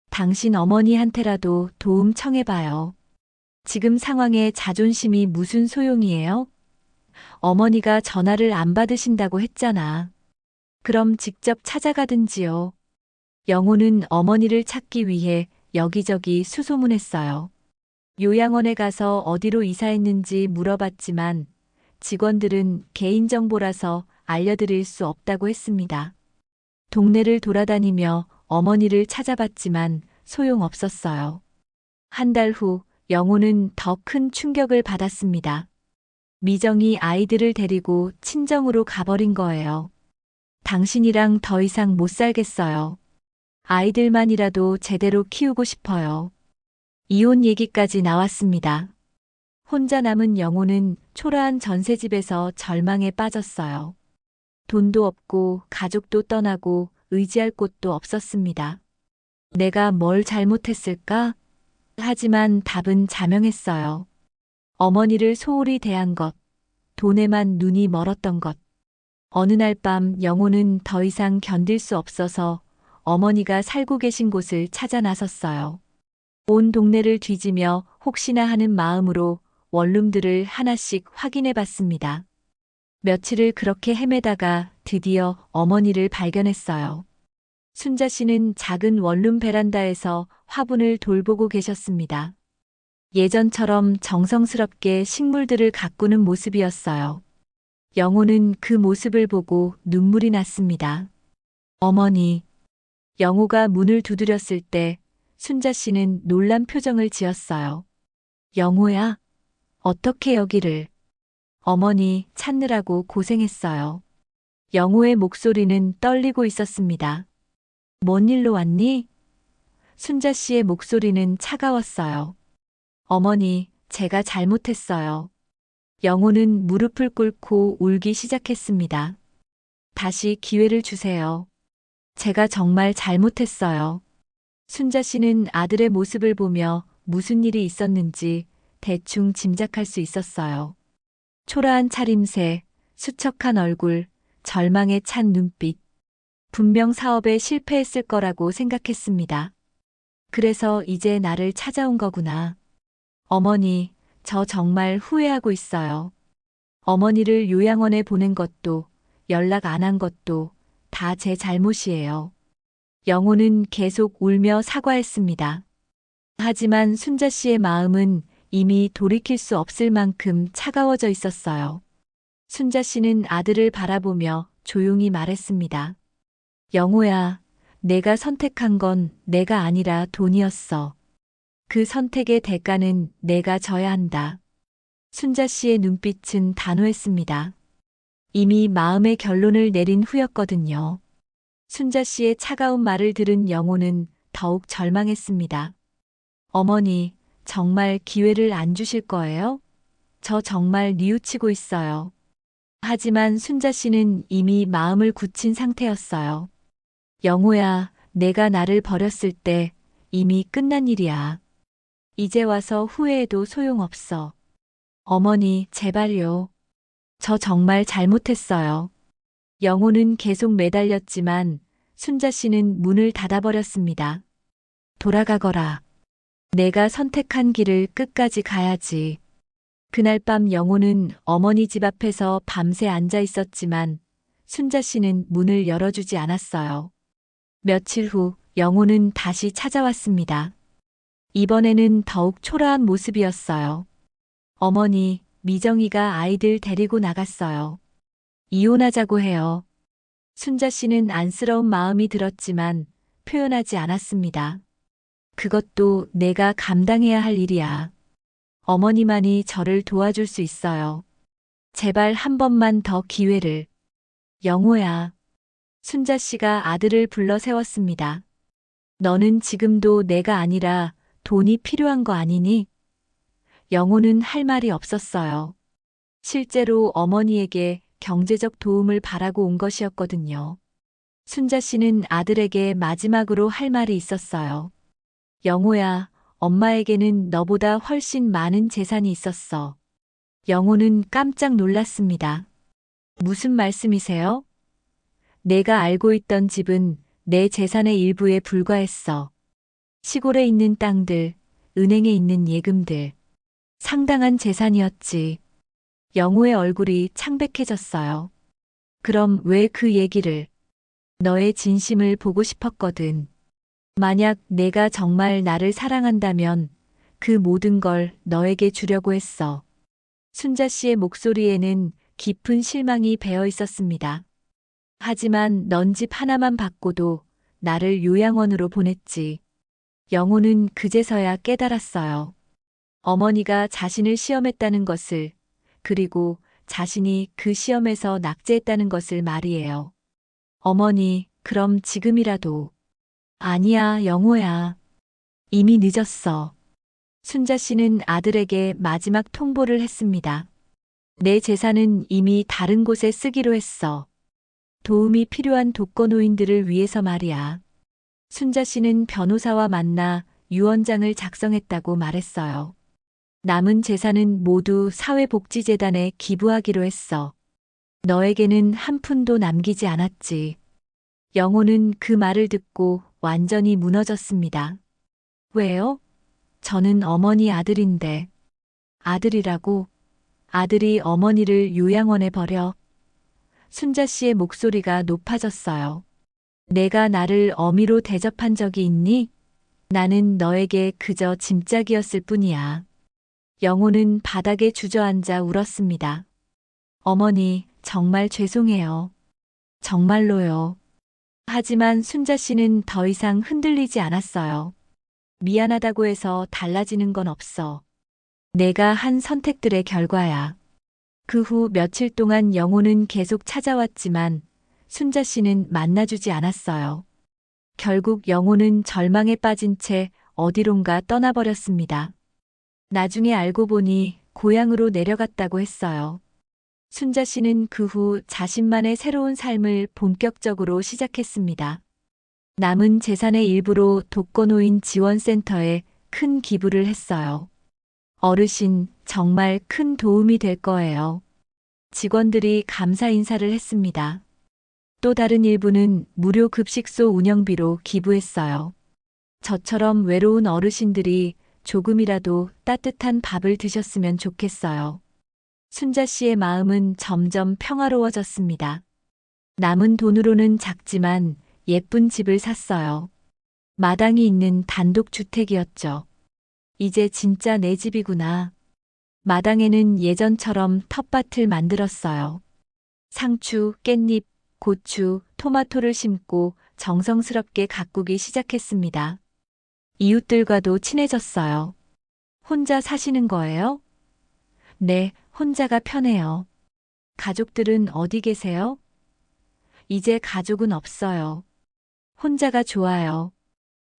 당신 어머니한테라도 도움 청해봐요. 지금 상황에 자존심이 무슨 소용이에요? 어머니가 전화를 안 받으신다고 했잖아. 그럼 직접 찾아가든지요. 영호는 어머니를 찾기 위해 여기저기 수소문했어요. 요양원에 가서 어디로 이사했는지 물어봤지만 직원들은 개인정보라서 알려드릴 수 없다고 했습니다. 동네를 돌아다니며 어머니를 찾아봤지만 소용없었어요. 한 달 후 영호는 더 큰 충격을 받았습니다. 미정이 아이들을 데리고 친정으로 가버린 거예요. 당신이랑 더 이상 못 살겠어요. 아이들만이라도 제대로 키우고 싶어요. 이혼 얘기까지 나왔습니다. 혼자 남은 영호는 초라한 전셋집에서 절망에 빠졌어요. 돈도 없고 가족도 떠나고 의지할 곳도 없었습니다. 내가 뭘 잘못했을까? 하지만 답은 자명했어요. 어머니를 소홀히 대한 것, 돈에만 눈이 멀었던 것. 어느 날 밤 영호는 더 이상 견딜 수 없어서 어머니가 살고 계신 곳을 찾아 나섰어요. 온 동네를 뒤지며 혹시나 하는 마음으로 원룸들을 하나씩 확인해 봤습니다. 며칠을 그렇게 헤매다가 드디어 어머니를 발견했어요. 순자 씨는 작은 원룸 베란다에서 화분을 돌보고 계셨습니다. 예전처럼 정성스럽게 식물들을 가꾸는 모습이었어요. 영호는 그 모습을 보고 눈물이 났습니다. 어머니. 영호가 문을 두드렸을 때 순자 씨는 놀란 표정을 지었어요. 영호야, 어떻게 여기를? 어머니 찾느라고 고생했어요. 영호의 목소리는 떨리고 있었습니다. 뭔 일로 왔니? 순자 씨의 목소리는 차가웠어요. 어머니, 제가 잘못했어요. 영호는 무릎을 꿇고 울기 시작했습니다. 다시 기회를 주세요. 제가 정말 잘못했어요. 순자 씨는 아들의 모습을 보며 무슨 일이 있었는지 대충 짐작할 수 있었어요. 초라한 차림새, 수척한 얼굴, 절망에 찬 눈빛. 분명 사업에 실패했을 거라고 생각했습니다. 그래서 이제 나를 찾아온 거구나. 어머니, 저 정말 후회하고 있어요. 어머니를 요양원에 보낸 것도, 연락 안 한 것도 다 제 잘못이에요. 영호는 계속 울며 사과했습니다. 하지만 순자 씨의 마음은 이미 돌이킬 수 없을 만큼 차가워져 있었어요. 순자 씨는 아들을 바라보며 조용히 말했습니다. 영호야, 내가 선택한 건 내가 아니라 돈이었어. 그 선택의 대가는 내가 져야 한다. 순자 씨의 눈빛은 단호했습니다. 이미 마음의 결론을 내린 후였거든요. 순자 씨의 차가운 말을 들은 영호는 더욱 절망했습니다. 어머니, 정말 기회를 안 주실 거예요? 저 정말 뉘우치고 있어요. 하지만 순자 씨는 이미 마음을 굳힌 상태였어요. 영호야, 내가 나를 버렸을 때 이미 끝난 일이야. 이제 와서 후회해도 소용없어. 어머니, 제발요. 저 정말 잘못했어요. 영호는 계속 매달렸지만 순자 씨는 문을 닫아버렸습니다. 돌아가거라. 내가 선택한 길을 끝까지 가야지. 그날 밤 영호는 어머니 집 앞에서 밤새 앉아 있었지만 순자 씨는 문을 열어주지 않았어요. 며칠 후 영호는 다시 찾아왔습니다. 이번에는 더욱 초라한 모습이었어요. 어머니, 미정이가 아이들 데리고 나갔어요. 이혼하자고 해요. 순자 씨는 안쓰러운 마음이 들었지만 표현하지 않았습니다. 그것도 내가 감당해야 할 일이야. 어머니만이 저를 도와줄 수 있어요. 제발 한 번만 더 기회를. 영호야. 순자 씨가 아들을 불러 세웠습니다. 너는 지금도 내가 아니라 돈이 필요한 거 아니니? 영호는 할 말이 없었어요. 실제로 어머니에게 경제적 도움을 바라고 온 것이었거든요. 순자 씨는 아들에게 마지막으로 할 말이 있었어요. 영호야, 엄마에게는 너보다 훨씬 많은 재산이 있었어. 영호는 깜짝 놀랐습니다. 무슨 말씀이세요? 내가 알고 있던 집은 내 재산의 일부에 불과했어. 시골에 있는 땅들, 은행에 있는 예금들. 상당한 재산이었지. 영호의 얼굴이 창백해졌어요. 그럼 왜 그 얘기를? 너의 진심을 보고 싶었거든. 만약 내가 정말 나를 사랑한다면 그 모든 걸 너에게 주려고 했어. 순자 씨의 목소리에는 깊은 실망이 배어 있었습니다. 하지만 넌 집 하나만 받고도 나를 요양원으로 보냈지. 영호는 그제서야 깨달았어요. 어머니가 자신을 시험했다는 것을, 그리고 자신이 그 시험에서 낙제했다는 것을 말이에요. 어머니, 그럼 지금이라도. 아니야, 영호야. 이미 늦었어. 순자 씨는 아들에게 마지막 통보를 했습니다. 내 재산은 이미 다른 곳에 쓰기로 했어. 도움이 필요한 독거노인들을 위해서 말이야. 순자 씨는 변호사와 만나 유언장을 작성했다고 말했어요. 남은 재산은 모두 사회복지재단에 기부하기로 했어. 너에게는 한 푼도 남기지 않았지. 영호는 그 말을 듣고 완전히 무너졌습니다. 왜요? 저는 어머니 아들인데. 아들이라고? 아들이 어머니를 요양원에 버려. 순자 씨의 목소리가 높아졌어요. 내가 나를 어미로 대접한 적이 있니? 나는 너에게 그저 짐짝이었을 뿐이야. 영호는 바닥에 주저앉아 울었습니다. 어머니, 정말 죄송해요. 정말로요. 하지만 순자 씨는 더 이상 흔들리지 않았어요. 미안하다고 해서 달라지는 건 없어. 내가 한 선택들의 결과야. 그 후 며칠 동안 영호는 계속 찾아왔지만 순자 씨는 만나주지 않았어요. 결국 영호는 절망에 빠진 채 어디론가 떠나버렸습니다. 나중에 알고 보니 고향으로 내려갔다고 했어요. 순자 씨는 그 후 자신만의 새로운 삶을 본격적으로 시작했습니다. 남은 재산의 일부로 독거노인 지원센터에 큰 기부를 했어요. 어르신, 정말 큰 도움이 될 거예요. 직원들이 감사 인사를 했습니다. 또 다른 일부는 무료 급식소 운영비로 기부했어요. 저처럼 외로운 어르신들이 조금이라도 따뜻한 밥을 드셨으면 좋겠어요. 순자 씨의 마음은 점점 평화로워졌습니다. 남은 돈으로는 작지만 예쁜 집을 샀어요. 마당이 있는 단독주택이었죠. 이제 진짜 내 집이구나. 마당에는 예전처럼 텃밭을 만들었어요. 상추, 깻잎, 고추, 토마토를 심고 정성스럽게 가꾸기 시작했습니다. 이웃들과도 친해졌어요. 혼자 사시는 거예요? 네, 혼자가 편해요. 가족들은 어디 계세요? 이제 가족은 없어요. 혼자가 좋아요.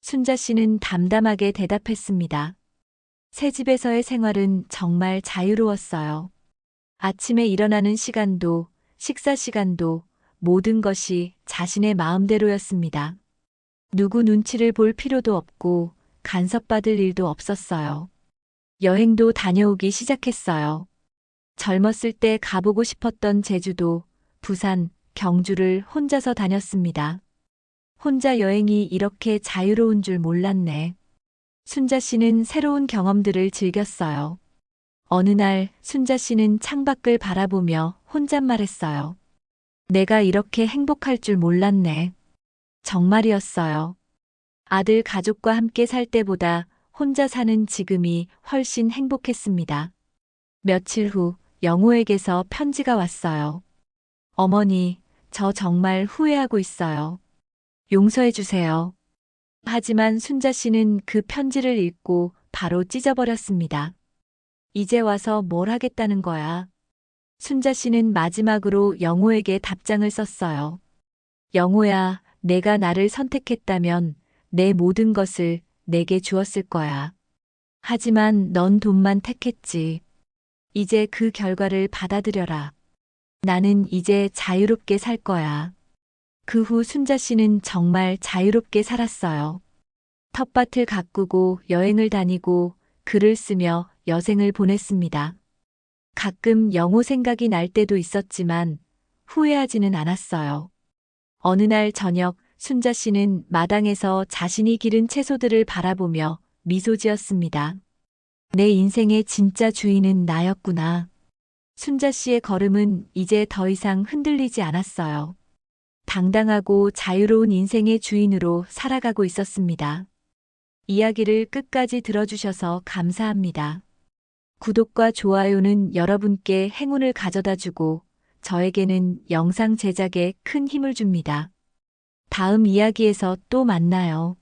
순자 씨는 담담하게 대답했습니다. 새 집에서의 생활은 정말 자유로웠어요. 아침에 일어나는 시간도, 식사 시간도 모든 것이 자신의 마음대로였습니다. 누구 눈치를 볼 필요도 없고 간섭받을 일도 없었어요. 여행도 다녀오기 시작했어요. 젊었을 때 가보고 싶었던 제주도, 부산, 경주를 혼자서 다녔습니다. 혼자 여행이 이렇게 자유로운 줄 몰랐네. 순자 씨는 새로운 경험들을 즐겼어요. 어느 날 순자 씨는 창밖을 바라보며 혼잣말했어요. 내가 이렇게 행복할 줄 몰랐네. 정말이었어요. 아들 가족과 함께 살 때보다 혼자 사는 지금이 훨씬 행복했습니다. 며칠 후 영호에게서 편지가 왔어요. 어머니, 저 정말 후회하고 있어요. 용서해 주세요. 하지만 순자 씨는 그 편지를 읽고 바로 찢어버렸습니다. 이제 와서 뭘 하겠다는 거야? 순자 씨는 마지막으로 영호에게 답장을 썼어요. 영호야, 내가 나를 선택했다면 내 모든 것을 내게 주었을 거야. 하지만 넌 돈만 택했지. 이제 그 결과를 받아들여라. 나는 이제 자유롭게 살 거야. 그 후 순자 씨는 정말 자유롭게 살았어요. 텃밭을 가꾸고 여행을 다니고 글을 쓰며 여생을 보냈습니다. 가끔 영호 생각이 날 때도 있었지만 후회하지는 않았어요. 어느 날 저녁 순자 씨는 마당에서 자신이 기른 채소들을 바라보며 미소 지었습니다. 내 인생의 진짜 주인은 나였구나. 순자 씨의 걸음은 이제 더 이상 흔들리지 않았어요. 당당하고 자유로운 인생의 주인으로 살아가고 있었습니다. 이야기를 끝까지 들어주셔서 감사합니다. 구독과 좋아요는 여러분께 행운을 가져다 주고 저에게는 영상 제작에 큰 힘을 줍니다. 다음 이야기에서 또 만나요.